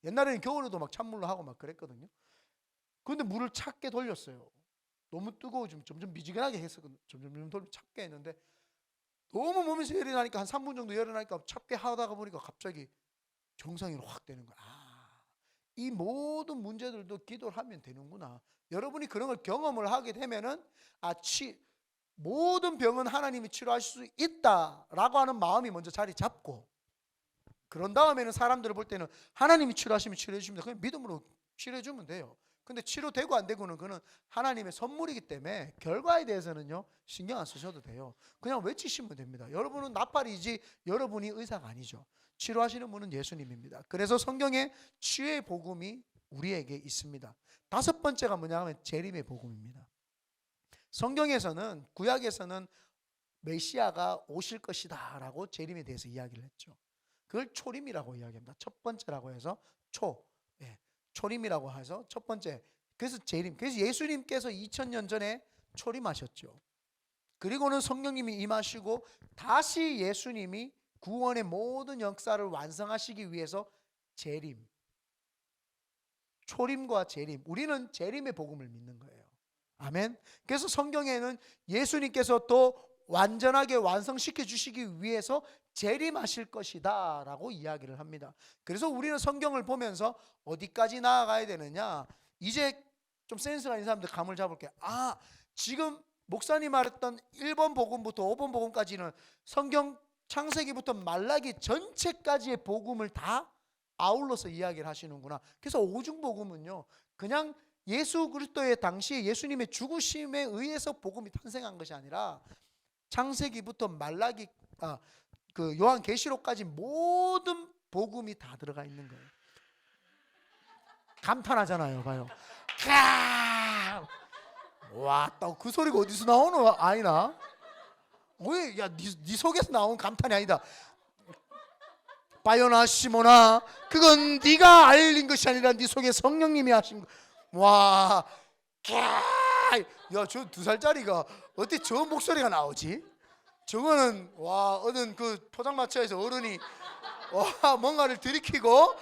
옛날에는 겨울에도 막 찬물로 하고 막 그랬거든요. 그런데 물을 찼게 돌렸어요. 너무 뜨거워지면 점점 미지근하게 해서 점점 찼게 했는데, 너무 몸에서 열이 나니까 한 3분 정도 열이 나니까 찼게 하다가 보니까 갑자기 정상으로 확 되는 거야. 이 모든 문제들도 기도를 하면 되는구나. 여러분이 그런 걸 경험을 하게 되면은 모든 병은 하나님이 치료하실 수 있다라고 하는 마음이 먼저 자리 잡고, 그런 다음에는 사람들을 볼 때는 하나님이 치료하시면 치료해 주십니다. 그냥 믿음으로 치료해 주면 돼요. 근데 치료되고 안 되고는 그는 하나님의 선물이기 때문에 결과에 대해서는요 신경 안 쓰셔도 돼요. 그냥 외치시면 됩니다. 여러분은 나팔이지 여러분이 의사가 아니죠. 치료하시는 분은 예수님입니다. 그래서 성경에 치유의 복음이 우리에게 있습니다. 5번째가 뭐냐 하면 재림의 복음입니다. 성경에서는, 구약에서는 메시아가 오실 것이다 라고 재림에 대해서 이야기를 했죠. 그걸 초림이라고 이야기합니다. 첫 번째라고 해서 초림이라고 해서 첫 번째, 그래서 재림. 그래서 예수님께서 2000년 전에 초림하셨죠. 그리고는 성령님이 임하시고 다시 예수님이 구원의 모든 역사를 완성하시기 위해서 재림, 초림과 재림, 우리는 재림의 복음을 믿는 거예요. 아멘. 그래서 성경에는 예수님께서 또 완전하게 완성시켜 주시기 위해서 재림하실 것이다 라고 이야기를 합니다. 그래서 우리는 성경을 보면서 어디까지 나아가야 되느냐, 이제 좀 센스가 있는 사람들 감을 잡을게요. 지금 목사님 말했던 1번 복음부터 5번 복음까지는 성경 창세기부터 말라기 전체까지의 복음을 다 아울러서 이야기를 하시는구나. 그래서 오중복음은요 그냥 예수 그리스도의 당시 예수님의 죽으심에 의해서 복음이 탄생한 것이 아니라 창세기부터 말라기 그 요한계시록까지 모든 복음이 다 들어가 있는 거예요. 감탄하잖아요. 봐요. 와, 또 그 소리가 어디서 나오노? 아니나? 왜? 야, 네 속에서 나온 감탄이 아니다. 바요나 시모나, 그건 네가 알린 것이 아니라 네 속에 성령님이 하신 거. 와, 야, 저 2살짜리가 어떻게 저 목소리가 나오지? 저거는 와, 어떤 그 포장마차에서 어른이 와 뭔가를 들이키고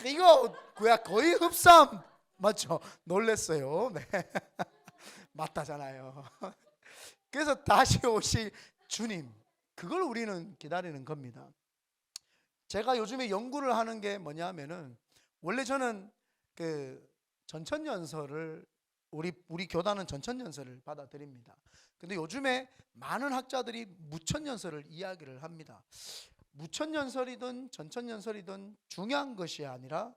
이거 거의 흡삼 맞죠? 놀랬어요. 네. 맞다잖아요. 그래서 다시 오실 주님, 그걸 우리는 기다리는 겁니다. 제가 요즘에 연구를 하는 게 뭐냐면은, 원래 저는 그 전천연설을 우리 교단은 전천연설을 받아들입니다. 근데 요즘에 많은 학자들이 무천연설을 이야기를 합니다. 무천연설이든 전천연설이든 중요한 것이 아니라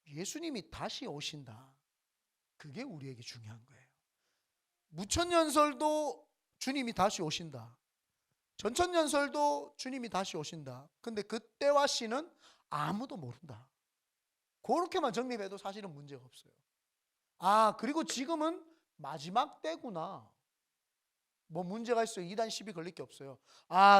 예수님이 다시 오신다. 그게 우리에게 중요한 거예요. 무천연설도 주님이 다시 오신다. 전천연설도 주님이 다시 오신다. 근데 그때와 시는 아무도 모른다. 그렇게만 정립해도 사실은 문제가 없어요. 그리고 지금은 마지막 때구나. 뭐 문제가 있어요. 2단 10이 걸릴 게 없어요.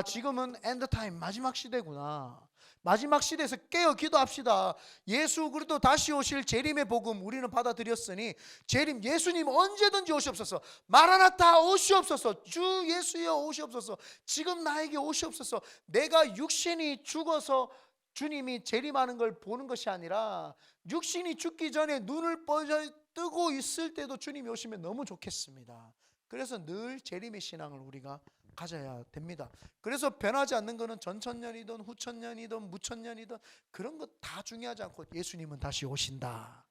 지금은 엔드타임 마지막 시대구나. 마지막 시대에서 깨어 기도합시다. 예수 그리스도 다시 오실 재림의 복음 우리는 받아들였으니 재림, 예수님 언제든지 오시옵소서. 마라나타 오시옵소서. 주 예수여 오시옵소서. 지금 나에게 오시옵소서. 내가 육신이 죽어서 주님이 재림하는 걸 보는 것이 아니라 육신이 죽기 전에 눈을 뜨고 있을 때도 주님이 오시면 너무 좋겠습니다. 그래서 늘 재림의 신앙을 우리가 가져야 됩니다. 그래서 변하지 않는 것은 전천년이든 후천년이든 무천년이든 그런 것 다 중요하지 않고 예수님은 다시 오신다.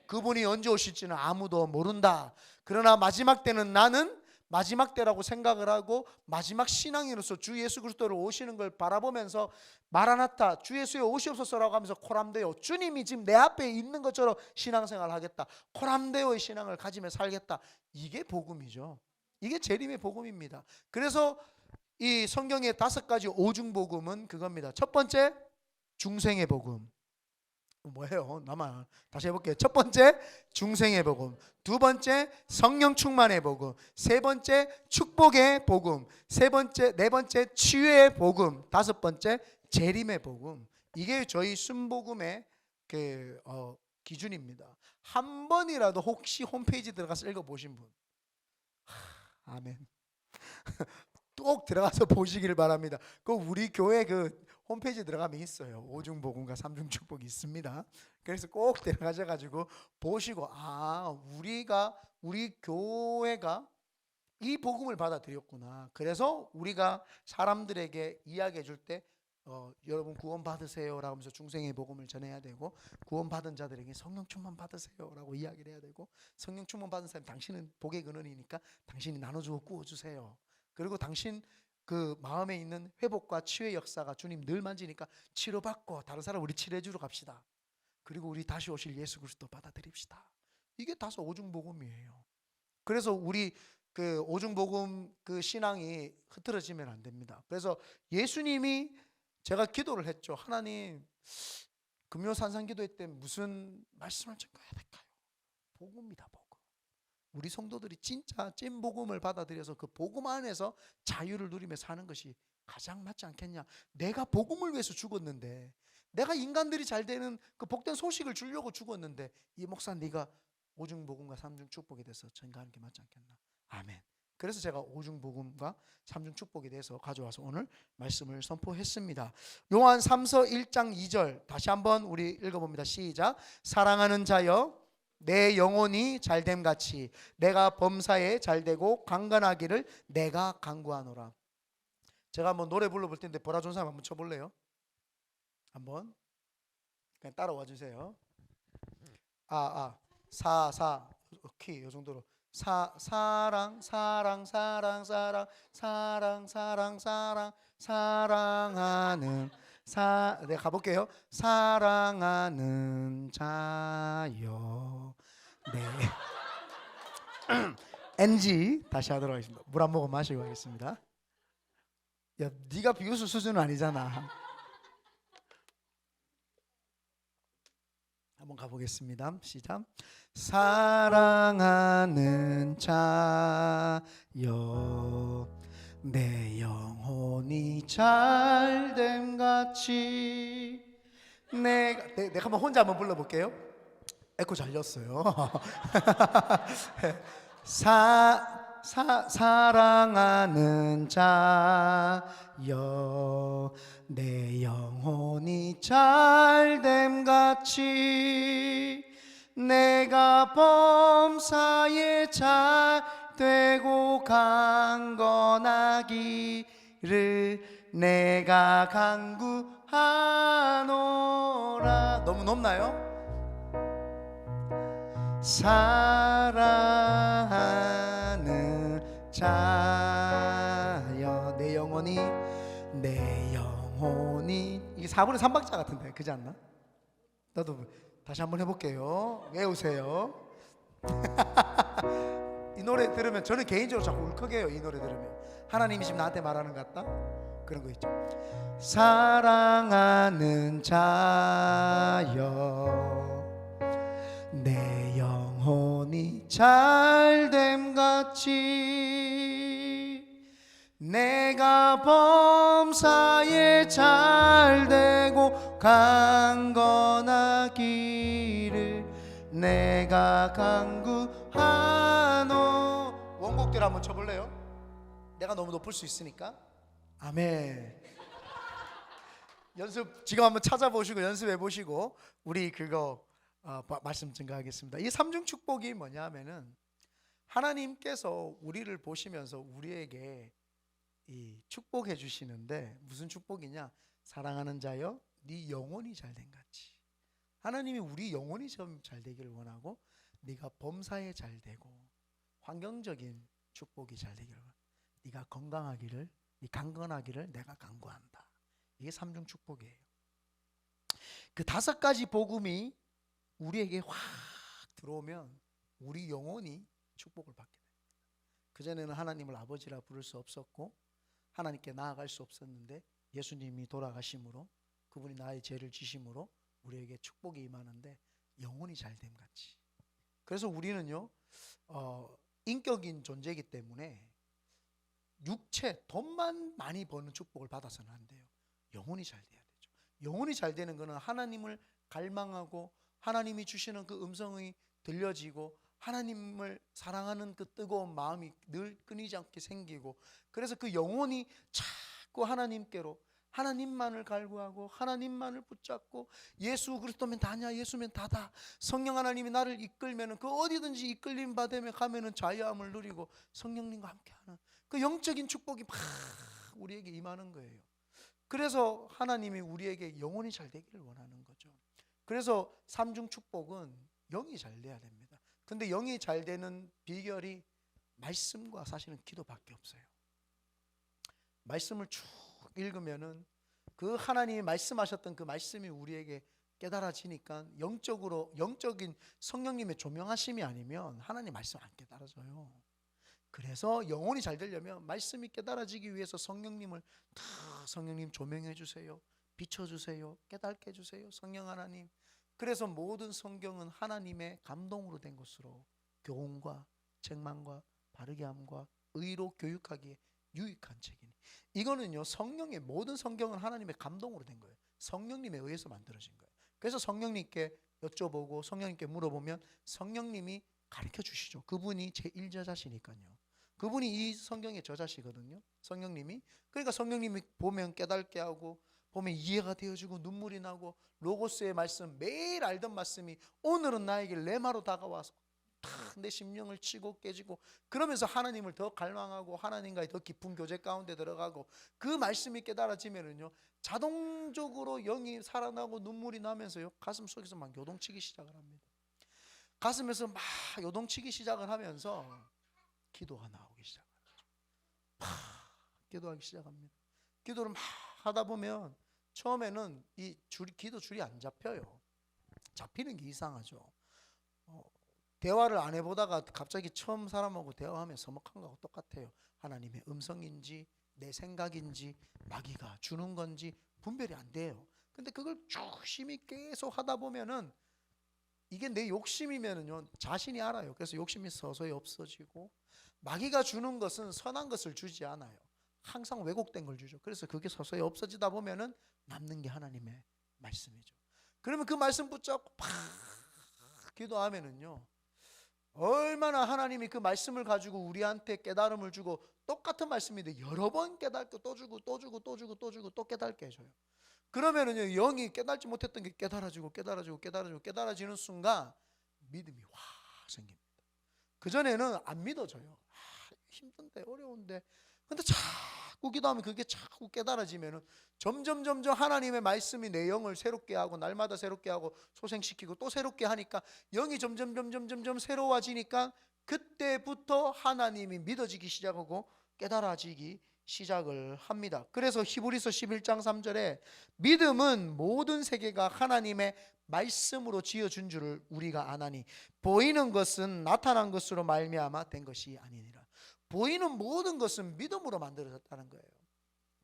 그분이 언제 오실지는 아무도 모른다. 그러나 마지막 때는 나는 마지막 때라고 생각을 하고 마지막 신앙인으로서 주 예수 그리스도를 오시는 걸 바라보면서 마라나타 주 예수의 오시옵소서라고 하면서 코람데오, 주님이 지금 내 앞에 있는 것처럼 신앙생활을 하겠다. 코람데오의 신앙을 가지며 살겠다. 이게 복음이죠. 이게 재림의 복음입니다. 그래서 이 성경의 5가지 오중복음은 그겁니다. 첫 번째, 중생의 복음. 뭐예요? 나만 다시 해볼게요. 첫 번째, 중생의 복음. 두 번째, 성령 충만의 복음. 세 번째, 축복의 복음. 네 번째, 치유의 복음. 다섯 번째, 재림의 복음. 이게 저희 순복음의 기준입니다. 한 번이라도 혹시 홈페이지 들어가서 읽어보신 분, 아멘. 꼭 들어가서 보시기를 바랍니다. 그 우리 교회 홈페이지 들어가면 있어요. 오중복음과 삼중축복이 있습니다. 그래서 꼭 들어가셔가지고 보시고, 우리 교회가 이 복음을 받아들였구나. 그래서 우리가 사람들에게 이야기해 줄 때 여러분 구원 받으세요라고 하면서 중생의 복음을 전해야 되고, 구원 받은 자들에게 성령 충만 받으세요라고 이야기를 해야 되고, 성령 충만 받은 사람 당신은 복의 근원이니까 당신이 나눠주고 구워주세요. 그리고 당신 그 마음에 있는 회복과 치유의 역사가 주님 늘 만지니까 치료받고 다른 사람 우리 치료해주러 갑시다. 그리고 우리 다시 오실 예수 그리스도 받아들입시다. 이게 다소 오중복음이에요. 그래서 우리 그 오중복음 그 신앙이 흐트러지면 안 됩니다. 그래서 예수님이, 제가 기도를 했죠. 하나님, 금요산상기도회 때 무슨 말씀을 전가해야 될까요? 복음이다, 복음. 우리 성도들이 진짜 찐 복음을 받아들여서 그 복음 안에서 자유를 누리며 사는 것이 가장 맞지 않겠냐. 내가 복음을 위해서 죽었는데, 내가 인간들이 잘 되는 그 복된 소식을 주려고 죽었는데, 이 목사 네가 오중복음과 삼중축복에 대해서 전가하는 게 맞지 않겠나. 아멘. 그래서 제가 오중복음과 삼중축복에 대해서 가져와서 오늘 말씀을 선포했습니다. 요한 3서 1장 2절 다시 한번 우리 읽어봅니다. 시작. 사랑하는 자여, 내 영혼이 잘됨같이 내가 범사에 잘되고 강건하기를 내가 간구하노라. 제가 한번 노래 불러볼 텐데 보라존 사람 한번 쳐볼래요? 한번 그냥 따라와 주세요. 키 요 정도로. 사랑 사랑하는 네, 가볼게요. 사랑하는 자여. 네. NG 다시 하도록 하겠습니다. 물 한 모금 마시고 하겠습니다. 야, 네가 비교수 수준은 아니잖아. 한번 가보겠습니다. 시작. 사랑하는 자여, 내 영혼이 잘됨같이 내가 한번 혼자 한번 불러볼게요. 에코 잘렸어요. 사랑하는 자여, 내 영혼이 잘됨같이 내가 범사에 잘되고 강건하기를 내가 간구하노라. 너무 높나요? 사랑하는 자여, 내 영혼이 이게 4분의 3박자 같은데 그렇지 않나? 나도 다시 한번 해볼게요. 외우세요. 이 노래 들으면 저는 개인적으로 자꾸 울컥해요. 이 노래 들으면 하나님이 지금 나한테 말하는 것 같다? 그런 거 있죠. 사랑하는 자여, 내 영혼이 잘됨같이 내가 범사에 잘되고 강건하기를 내가 간구하노. 원곡대로 한번 쳐볼래요? 내가 너무 높을 수 있으니까. 아멘. 연습 지금 한번 찾아보시고 연습해 보시고 우리 그거 말씀 증가하겠습니다. 이 삼중 축복이 뭐냐 하면은 하나님께서 우리를 보시면서 우리에게 이 축복해 주시는데, 무슨 축복이냐? 사랑하는 자여 네 영혼이 잘된 같이. 하나님이 우리 영혼이 좀 잘 되기를 원하고, 네가 범사에 잘 되고 환경적인 축복이 잘 되기를 원하고, 네가 건강하기를, 네 강건하기를 내가 간구한다. 이게 삼중 축복이에요. 그 5가지 복음이 우리에게 확 들어오면 우리 영혼이 축복을 받게 됩니다. 그전에는 하나님을 아버지라 부를 수 없었고 하나님께 나아갈 수 없었는데, 예수님이 돌아가심으로, 그분이 나의 죄를 지심으로 우리에게 축복이 임하는데 영혼이 잘됨 같이. 그래서 우리는요 인격인 존재이기 때문에 육체, 돈만 많이 버는 축복을 받아서는 안 돼요. 영혼이 잘 돼야 되죠. 영혼이 잘 되는 것은 하나님을 갈망하고 하나님이 주시는 그 음성이 들려지고 하나님을 사랑하는 그 뜨거운 마음이 늘 끊이지 않게 생기고, 그래서 그 영혼이 자꾸 하나님께로, 하나님만을 갈구하고 하나님만을 붙잡고, 예수 그리스도면 다냐, 예수면 다다, 성령 하나님이 나를 이끌면은 그 어디든지 이끌림 받으며 가면은 자유함을 누리고 성령님과 함께하는 그 영적인 축복이 막 우리에게 임하는 거예요. 그래서 하나님이 우리에게 영혼이 잘 되기를 원하는 거죠. 그래서 삼중 축복은 영이 잘 돼야 됩니다. 근데 영이 잘 되는 비결이 말씀과 사실은 기도밖에 없어요. 말씀을 쭉 읽으면은 그 하나님이 말씀하셨던 그 말씀이 우리에게 깨달아지니까, 영적인 성령님의 조명하심이 아니면 하나님 말씀 안 깨달아져요. 그래서 영혼이 잘 되려면 말씀이 깨달아지기 위해서 성령님 조명해 주세요, 비춰주세요, 깨닫게 해주세요, 성령 하나님. 그래서 모든 성경은 하나님의 감동으로 된 것으로 교훈과 책망과 바르게 함과 의로 교육하기에 유익한 책이니. 이거는요, 성령의 모든 성경은 하나님의 감동으로 된 거예요. 성령님에 의해서 만들어진 거예요. 그래서 성령님께 여쭤보고 성령님께 물어보면 성령님이 가르쳐 주시죠. 그분이 제1저자시니까요. 그분이 이 성경의 저자시거든요, 성령님이. 그러니까 성령님이 보면 깨닫게 하고, 보면 이해가 되어지고 눈물이 나고, 로고스의 말씀, 매일 알던 말씀이 오늘은 나에게 레마로 다가와서 내 심령을 치고 깨지고, 그러면서 하나님을 더 갈망하고 하나님과의 더 깊은 교제 가운데 들어가고, 그 말씀이 깨달아지면은요 자동적으로 영이 살아나고 눈물이 나면서요 가슴 속에서 막 요동치기 시작을 합니다. 가슴에서 막 요동치기 시작을 하면서 기도가 나오기 시작하죠. 막 기도하기 시작합니다. 기도를 막 하다 보면 처음에는 이 기도 줄이 안 잡혀요. 잡히는 게 이상하죠. 대화를 안 해보다가 갑자기 처음 사람하고 대화하면 서먹한 거하고 똑같아요. 하나님의 음성인지 내 생각인지 마귀가 주는 건지 분별이 안 돼요. 근데 그걸 조심히 계속 하다 보면은 이게 내 욕심이면은요 자신이 알아요. 그래서 욕심이 서서히 없어지고, 마귀가 주는 것은 선한 것을 주지 않아요. 항상 왜곡된 걸 주죠. 그래서 그게 서서히 없어지다 보면은 남는 게 하나님의 말씀이죠. 그러면 그 말씀 붙잡고 팍 기도하면은요 얼마나 하나님이 그 말씀을 가지고 우리한테 깨달음을 주고, 똑같은 말씀인데 여러 번 깨닫고 또 주고 또 주고 또 주고 또 주고 또 깨닫게 해줘요. 그러면은요 영이 깨닫지 못했던 게 깨달아지는 순간 믿음이 확 생깁니다. 그전에는 안 믿어져요. 힘든데 어려운데, 근데 자꾸 기도하면 그게 자꾸 깨달아지면은 점점 하나님의 말씀이 내 영을 새롭게 하고, 날마다 새롭게 하고 소생시키고 또 새롭게 하니까 영이 점점 새로워지니까, 그때부터 하나님이 믿어지기 시작하고 깨달아지기 시작을 합니다. 그래서 히브리서 11장 3절에 믿음은 모든 세계가 하나님의 말씀으로 지어준 줄을 우리가 아나니 보이는 것은 나타난 것으로 말미암아 된 것이 아니니라. 보이는 모든 것은 믿음으로 만들어졌다는 거예요.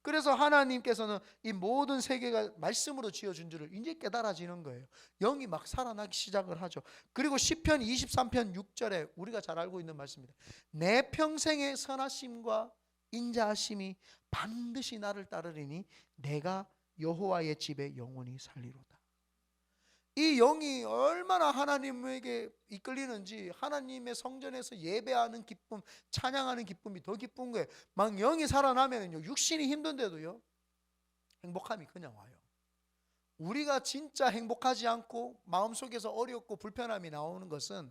그래서 하나님께서는 이 모든 세계가 말씀으로 지어준 줄을 이제 깨달아지는 거예요. 영이 막 살아나기 시작을 하죠. 그리고 시편 23편 6절에 우리가 잘 알고 있는 말씀입니다. 내 평생의 선하심과 인자하심이 반드시 나를 따르리니 내가 여호와의 집에 영원히 살리로다. 이 영이 얼마나 하나님에게 이끌리는지, 하나님의 성전에서 예배하는 기쁨, 찬양하는 기쁨이 더 기쁜 거예요. 막 영이 살아나면요, 육신이 힘든데도요, 행복함이 그냥 와요. 우리가 진짜 행복하지 않고 마음속에서 어렵고 불편함이 나오는 것은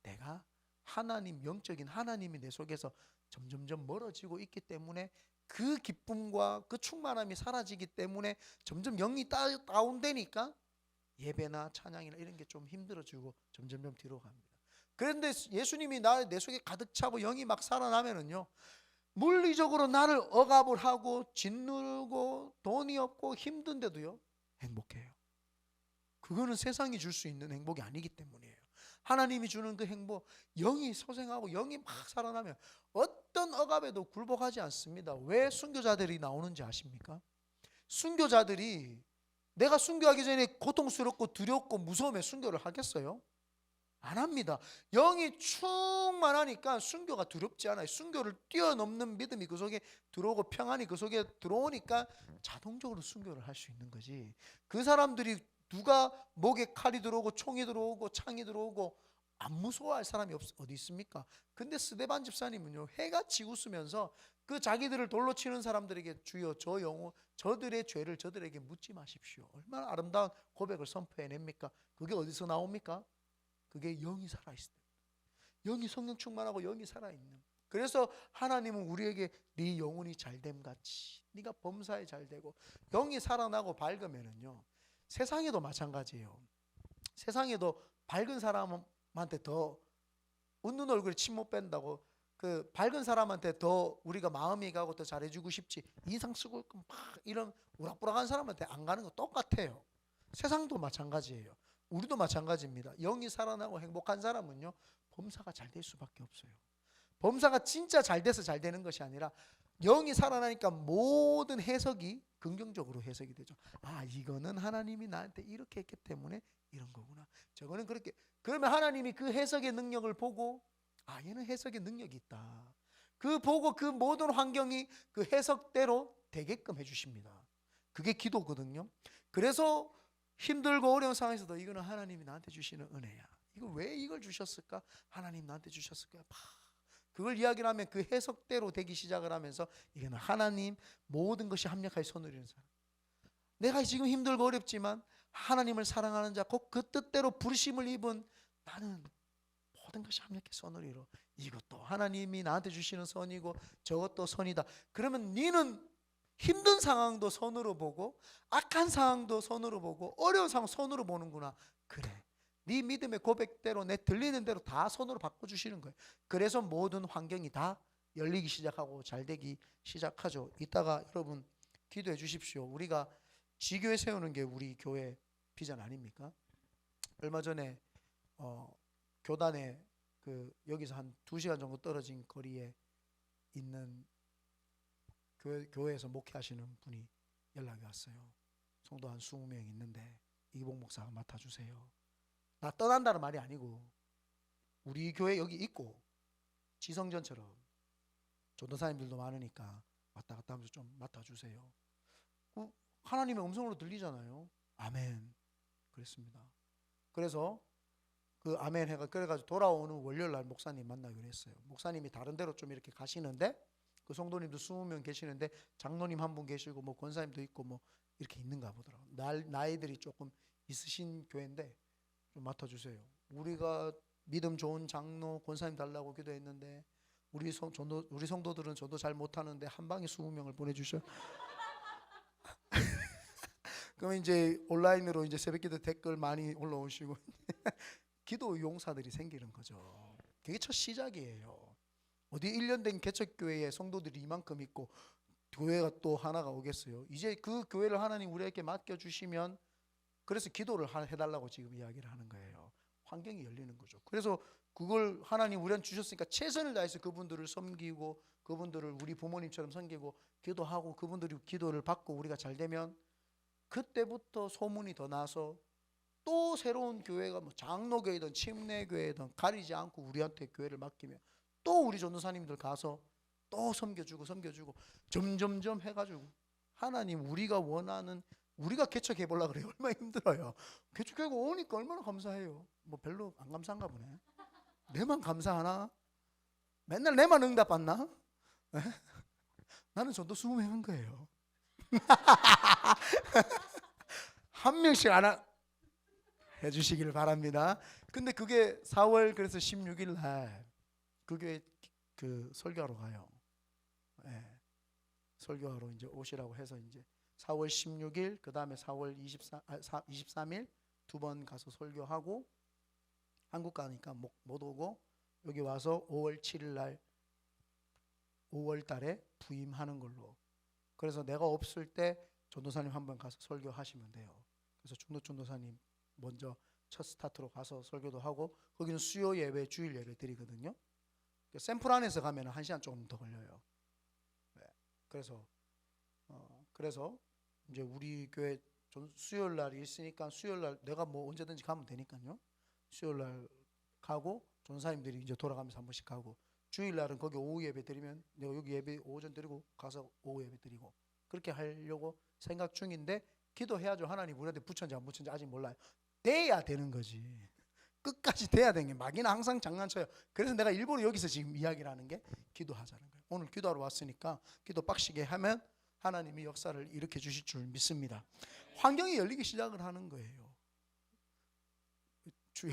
내가 하나님, 영적인 하나님이 내 속에서 점점점 멀어지고 있기 때문에, 그 기쁨과 그 충만함이 사라지기 때문에 점점 영이 다운되니까 예배나 찬양이나 이런 게 좀 힘들어지고 점점점 뒤로 갑니다. 그런데 예수님이 내 속에 가득 차고 영이 막 살아나면은요, 물리적으로 나를 억압을 하고 짓누르고 돈이 없고 힘든데도요, 행복해요. 그거는 세상이 줄 수 있는 행복이 아니기 때문이에요. 하나님이 주는 그 행복, 영이 소생하고 영이 막 살아나면 어떤 억압에도 굴복하지 않습니다. 왜 순교자들이 나오는지 아십니까? 순교자들이 내가 순교하기 전에 고통스럽고 두렵고 무서우면 순교를 하겠어요? 안 합니다. 영이 충만하니까 순교가 두렵지 않아요. 순교를 뛰어넘는 믿음이 그 속에 들어오고 평안이 그 속에 들어오니까 자동적으로 순교를 할 수 있는 거지. 그 사람들이 누가 목에 칼이 들어오고 총이 들어오고 창이 들어오고 안 무서워할 사람이 어디 있습니까? 근데 스데반 집사님은요, 해같이 웃으면서 그 자기들을 돌로 치는 사람들에게 주여 저 영혼 저들의 죄를 저들에게 묻지 마십시오. 얼마나 아름다운 고백을 선포해냅니까? 그게 어디서 나옵니까? 그게 영이 살아있을 때, 영이 성령 충만하고 영이 살아있는. 그래서 하나님은 우리에게 네 영혼이 잘됨 같이 네가 범사에 잘되고, 영이 살아나고 밝으면은요, 세상에도 마찬가지예요. 세상에도 밝은 사람한테 더 웃는 얼굴에 침 못 뺀다고, 그 밝은 사람한테 더 우리가 마음이 가고 더 잘해주고 싶지, 인상 쓰고 막 이런 우락부락한 사람한테 안 가는 거 똑같아요. 세상도 마찬가지예요. 우리도 마찬가지입니다. 영이 살아나고 행복한 사람은요, 범사가 잘 될 수밖에 없어요. 범사가 진짜 잘 돼서 잘 되는 것이 아니라 영이 살아나니까 모든 해석이 긍정적으로 해석이 되죠. 아, 이거는 하나님이 나한테 이렇게 했기 때문에 이런 거구나. 저거는 그렇게. 그러면 하나님이 그 해석의 능력을 보고, 아, 얘는 해석의 능력이 있다. 그 보고 그 모든 환경이 그 해석대로 되게끔 해주십니다. 그게 기도거든요. 그래서 힘들고 어려운 상황에서도 이거는 하나님이 나한테 주시는 은혜야. 이거 왜 이걸 주셨을까? 하나님 나한테 주셨을까? 그걸 이야기를 하면 그 해석대로 되기 시작을 하면서, 이거는 하나님 모든 것이 합력하여 손을 이루는 사람. 내가 지금 힘들고 어렵지만 하나님을 사랑하는 자, 곧 그 뜻대로 부르심을 입은 나는 모든 것이 합력해 선을 이뤄. 이것도 하나님이 나한테 주시는 선이고 저것도 선이다. 그러면 너는 힘든 상황도 선으로 보고 악한 상황도 선으로 보고 어려운 상황 선으로 보는구나. 그래, 네 믿음의 고백대로 내 들리는 대로 다 선으로 바꿔주시는 거예요. 그래서 모든 환경이 다 열리기 시작하고 잘 되기 시작하죠. 이따가 여러분 기도해 주십시오. 우리가 지교회 세우는 게 우리 교회 비전 아닙니까? 얼마 전에 교단에 여기서 한 2시간 정도 떨어진 거리에 있는 교회에서 목회하시는 분이 연락이 왔어요. 성도 한 20명 있는데 이봉 목사가 맡아주세요. 나 떠난다는 말이 아니고 우리 교회 여기 있고 지성전처럼 전도사님들도 많으니까 왔다 갔다 하면서 좀 맡아주세요. 하나님의 음성으로 들리잖아요. 아멘. 그랬습니다. 그래서 그 아멘 해가 그래가지고 돌아오는 월요일날 목사님 만나기로 했어요. 목사님이 다른 데로 좀 이렇게 가시는데 그 성도님도 20명 계시는데 장로님 한 분 계시고 뭐 권사님도 있고 뭐 이렇게 있는가 보더라고요. 나이들이 조금 있으신 교회인데 좀 맡아주세요. 우리가 믿음 좋은 장로 권사님 달라고 기도했는데 우리 성도들은 저도 잘 못하는데 한 방에 20명을 보내주셔. 그러면 이제 온라인으로 이제 새벽기도 댓글 많이 올라오시고 기도 용사들이 생기는 거죠. 그게 첫 시작이에요. 어디 1년 된 개척교회에 성도들이 이만큼 있고 교회가 또 하나가 오겠어요. 이제 그 교회를 하나님 우리에게 맡겨주시면, 그래서 기도를 해달라고 지금 이야기를 하는 거예요. 환경이 열리는 거죠. 그래서 그걸 하나님 우리한테 주셨으니까 최선을 다해서 그분들을 섬기고 그분들을 우리 부모님처럼 섬기고 기도하고 그분들이 기도를 받고 우리가 잘 되면 그때부터 소문이 더 나서 또 새로운 교회가 뭐 장로교회든 침례교회든 가리지 않고 우리한테 교회를 맡기면 또 우리 전도사님들 가서 또 섬겨주고 점점점 해가지고 하나님 우리가 원하는 우리가 개척해 보려고 그래요. 얼마나 힘들어요. 개척하고 오니까 얼마나 감사해요. 뭐 별로 안 감사한가 보네. 내만 감사하나? 맨날 내만 응답받나? 나는 전도 20명 한 거예요. 한 명씩 안 해주시기를 바랍니다. 근데 그게 4월 그래서 16일 날 그게 그 설교하러 가요. 네. 설교하러 이제 오시라고 해서 이제 4월 16일 그 다음에 4월 23일 두 번 가서 설교하고 한국 가니까 못 오고 여기 와서 5월 7일 날 5월 달에 부임하는 걸로. 그래서 내가 없을 때 전도사님 한번 가서 설교하시면 돼요. 그래서 전도사님 먼저 첫 스타트로 가서 설교도 하고 거기는 수요 예배 주일 예배 드리거든요. 샘플 안에서 가면 1시간 조금 더 걸려요. 네. 그래서 이제 우리 교회 수요일 날이 있으니까 수요일 날 내가 뭐 언제든지 가면 되니까요. 수요일 날 가고 전사님들이 이제 돌아가면서 한 번씩 가고 주일 날은 거기 오후 예배 드리면 내가 여기 예배 오전 드리고 가서 오후 예배 드리고 그렇게 하려고 생각 중인데 기도해야죠. 하나님 우리한테 붙였는지 안 붙였는지 아직 몰라요. 돼야 되는 거지. 끝까지 돼야 되는 게 마귀는 항상 장난쳐요. 그래서 내가 일부러 여기서 지금 이야기를 하는 게 기도하자는 거예요. 오늘 기도하러 왔으니까 기도 빡시게 하면 하나님이 역사를 일으켜 주실 줄 믿습니다. 환경이 열리기 시작을 하는 거예요. 주여,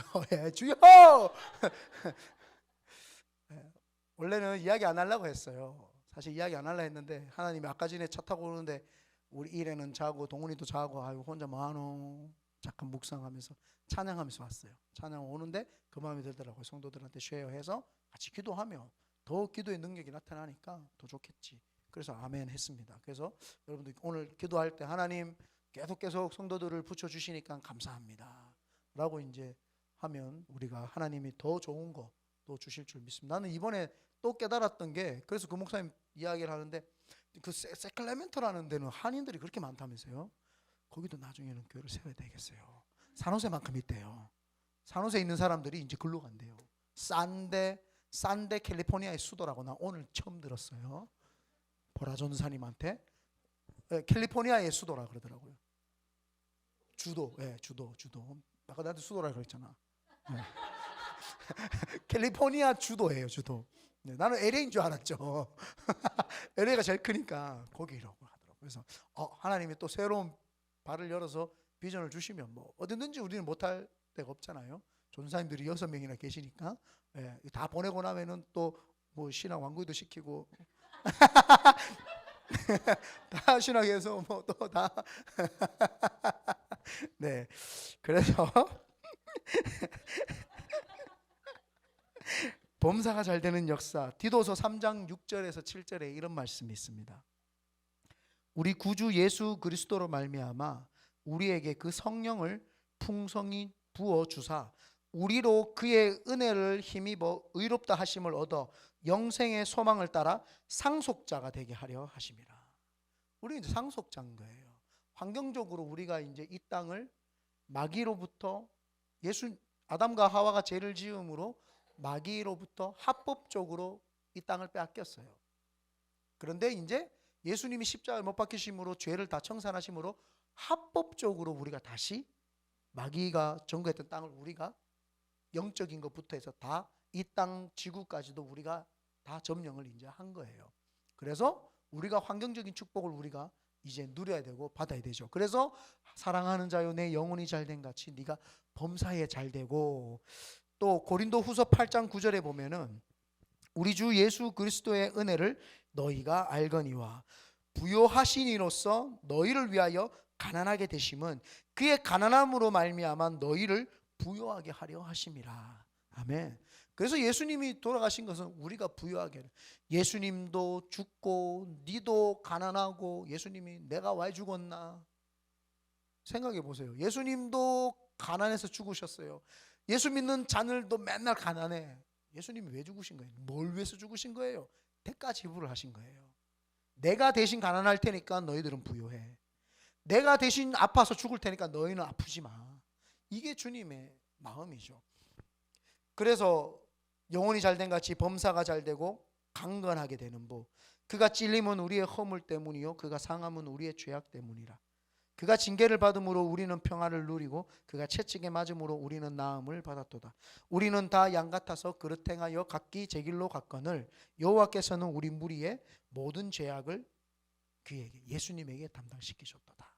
주여. 원래는 이야기 안 하려고 했어요. 사실 이야기 안 하려고 했는데 하나님이 아까 전에 차 타고 오는데 우리 일에는 자고 동훈이도 자고 아유 혼자 뭐하노 잠깐 묵상하면서 찬양하면서 왔어요. 찬양 오는데 그 마음이 들더라고요. 성도들한테 쉐어해서 같이 기도하면 더 기도의 능력이 나타나니까 더 좋겠지. 그래서 아멘 했습니다. 그래서 여러분들 오늘 기도할 때 하나님 계속 성도들을 붙여주시니까 감사합니다 라고 이제 하면 우리가 하나님이 더 좋은 거 또 주실 줄 믿습니다. 나는 이번에 또 깨달았던 게 그래서 그 목사님 이야기를 하는데 그 세클레멘토라는 데는 한인들이 그렇게 많다면서요. 거기도 나중에는 교회를 세워야 되겠어요. 산호세만큼 있대요. 산호세 있는 사람들이 이제 글로 간대요. 산데 캘리포니아의 수도라고 나 오늘 처음 들었어요. 보라 전사님한테 캘리포니아의 수도라 그러더라고요. 주도. 아까 나한테 수도라 그랬잖아. 네. 캘리포니아 주도예요, 주도. 네, 나는 LA인 줄 알았죠. LA가 제일 크니까 거기라고 하더라고요. 그래서 하나님이 또 새로운 발을 열어서 비전을 주시면 뭐 어디든지 우리는 못할 데가 없잖아요. 전사님들이 6명이나 계시니까 다 보내고 나면은 또 뭐 신학 완구도 시키고 다 신학에서 뭐 또 다 네, 그래서 범사가 잘 되는 역사. 디도서 3장 6절에서 7절에 이런 말씀이 있습니다. 우리 구주 예수 그리스도로 말미암아 우리에게 그 성령을 풍성히 부어 주사 우리로 그의 은혜를 힘입어 의롭다 하심을 얻어 영생의 소망을 따라 상속자가 되게 하려 하심이라. 우리 이제 상속자인 거예요. 환경적으로 우리가 이제 이 땅을 마귀로부터 아담과 하와가 죄를 지음으로 마귀로부터 합법적으로 이 땅을 빼앗겼어요. 그런데 이제 예수님이 십자가에 못 박히심으로 죄를 다 청산하심으로 합법적으로 우리가 다시 마귀가 정거했던 땅을 우리가 영적인 것부터 해서 다 이 땅 지구까지도 우리가 다 점령을 이제 한 거예요. 그래서 우리가 환경적인 축복을 우리가 이제 누려야 되고 받아야 되죠. 그래서 사랑하는 자여 내 영혼이 잘된 같이 네가 범사에 잘되고, 또 고린도후서 8장 9절에 보면은 우리 주 예수 그리스도의 은혜를 너희가 알거니와 부요하신 이로써 너희를 위하여 가난하게 되심은 그의 가난함으로 말미암아 너희를 부요하게 하려 하심이라. 아멘. 그래서 예수님이 돌아가신 것은 우리가 부요하게, 예수님도 죽고 니도 가난하고, 예수님이 내가 왜 죽었나 생각해 보세요. 예수님도 가난해서 죽으셨어요. 예수 믿는 자들도 맨날 가난해. 예수님이 왜 죽으신 거예요? 뭘 위해서 죽으신 거예요? 대가 지불을 하신 거예요. 내가 대신 가난할 테니까 너희들은 부요해. 내가 대신 아파서 죽을 테니까 너희는 아프지 마. 이게 주님의 마음이죠. 그래서 영혼이 잘된 같이 범사가 잘되고 강건하게 되는 법. 그가 찔림은 우리의 허물 때문이요 그가 상함은 우리의 죄악 때문이라. 그가 징계를 받음으로 우리는 평안을 누리고 그가 채찍에 맞음으로 우리는 나음을 받았도다. 우리는 다 양 같아서 그릇 행하여 각기 제 길로 갔거늘 여호와께서는 우리 무리의 모든 죄악을 그에게 예수님에게 담당시키셨도다.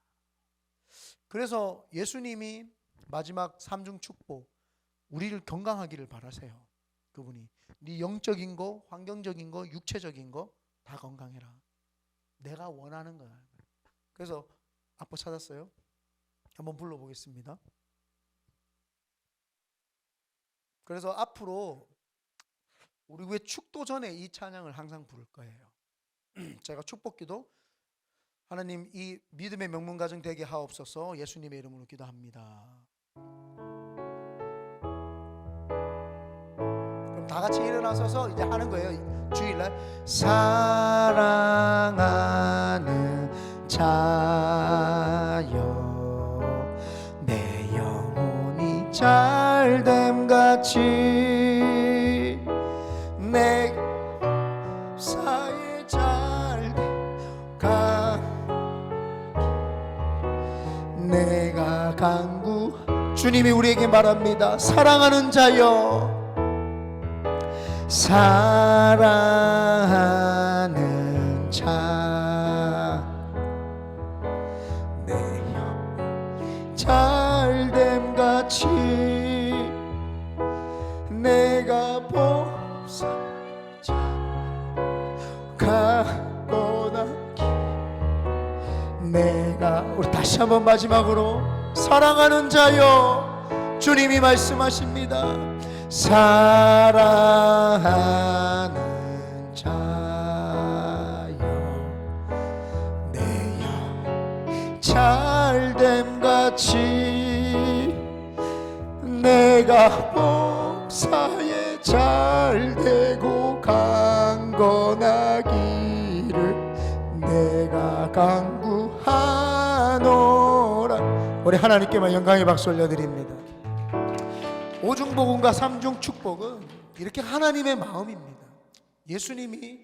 그래서 예수님이 마지막 삼중 축복 우리를 건강하기를 바라세요. 그분이 네 영적인 거, 환경적인 거, 육체적인 거 다 건강해라. 내가 원하는 거야. 그래서 악보 찾았어요? 한번 불러보겠습니다. 그래서 앞으로 우리 왜 축도 전에 이 찬양을 항상 부를 거예요. 제가 축복기도 하나님 이 믿음의 명문 가정 되게 하옵소서 예수님의 이름으로 기도합니다. 그럼 다 같이 일어나서서 이제 하는 거예요. 주일날 사랑하는 자여 내 영혼이 잘됨같이 내 사에 잘됨가 내가 간구 주님이 우리에게 말합니다. 사랑하는 자여 사랑하는 자 내 영 잘됨같이 내가 범사자 가거나기 내가 우리 다시 한번 마지막으로 사랑하는 자여 주님이 말씀하십니다. 사랑하는 자여 내 영 잘됨같이 내가 범사에 잘되고 강건하기를 내가 간구하노라. 우리 하나님께만 영광의 박수 올려드립니다. 오중복음과 삼중축복은 이렇게 하나님의 마음입니다. 예수님이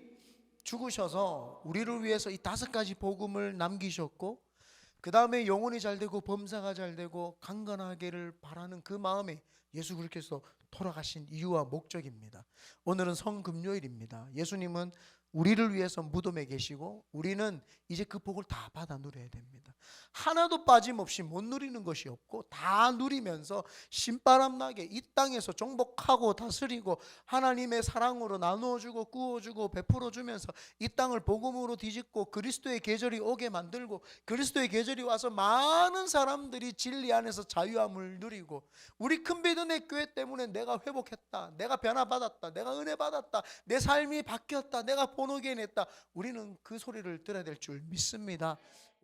죽으셔서 우리를 위해서 이 5가지 복음을 남기셨고 그 다음에 영혼이 잘되고 범사가 잘되고 강건하기를 바라는 그 마음에 예수 그리스도께서 돌아가신 이유와 목적입니다. 오늘은 성금요일입니다. 예수님은 우리를 위해서 무덤에 계시고 우리는 이제 그 복을 다 받아 누려야 됩니다. 하나도 빠짐없이 못 누리는 것이 없고 다 누리면서 신바람 나게 이 땅에서 정복하고 다스리고 하나님의 사랑으로 나누어주고 구워주고 베풀어주면서 이 땅을 복음으로 뒤집고 그리스도의 계절이 오게 만들고 그리스도의 계절이 와서 많은 사람들이 진리 안에서 자유함을 누리고 우리 큰비드네 교회 때문에 내가 회복했다, 내가 변화받았다, 내가 은혜 받았다, 내 삶이 바뀌었다, 내가 본어게인 했다. 우리는 그 소리를 들어야 될 줄 믿습니다.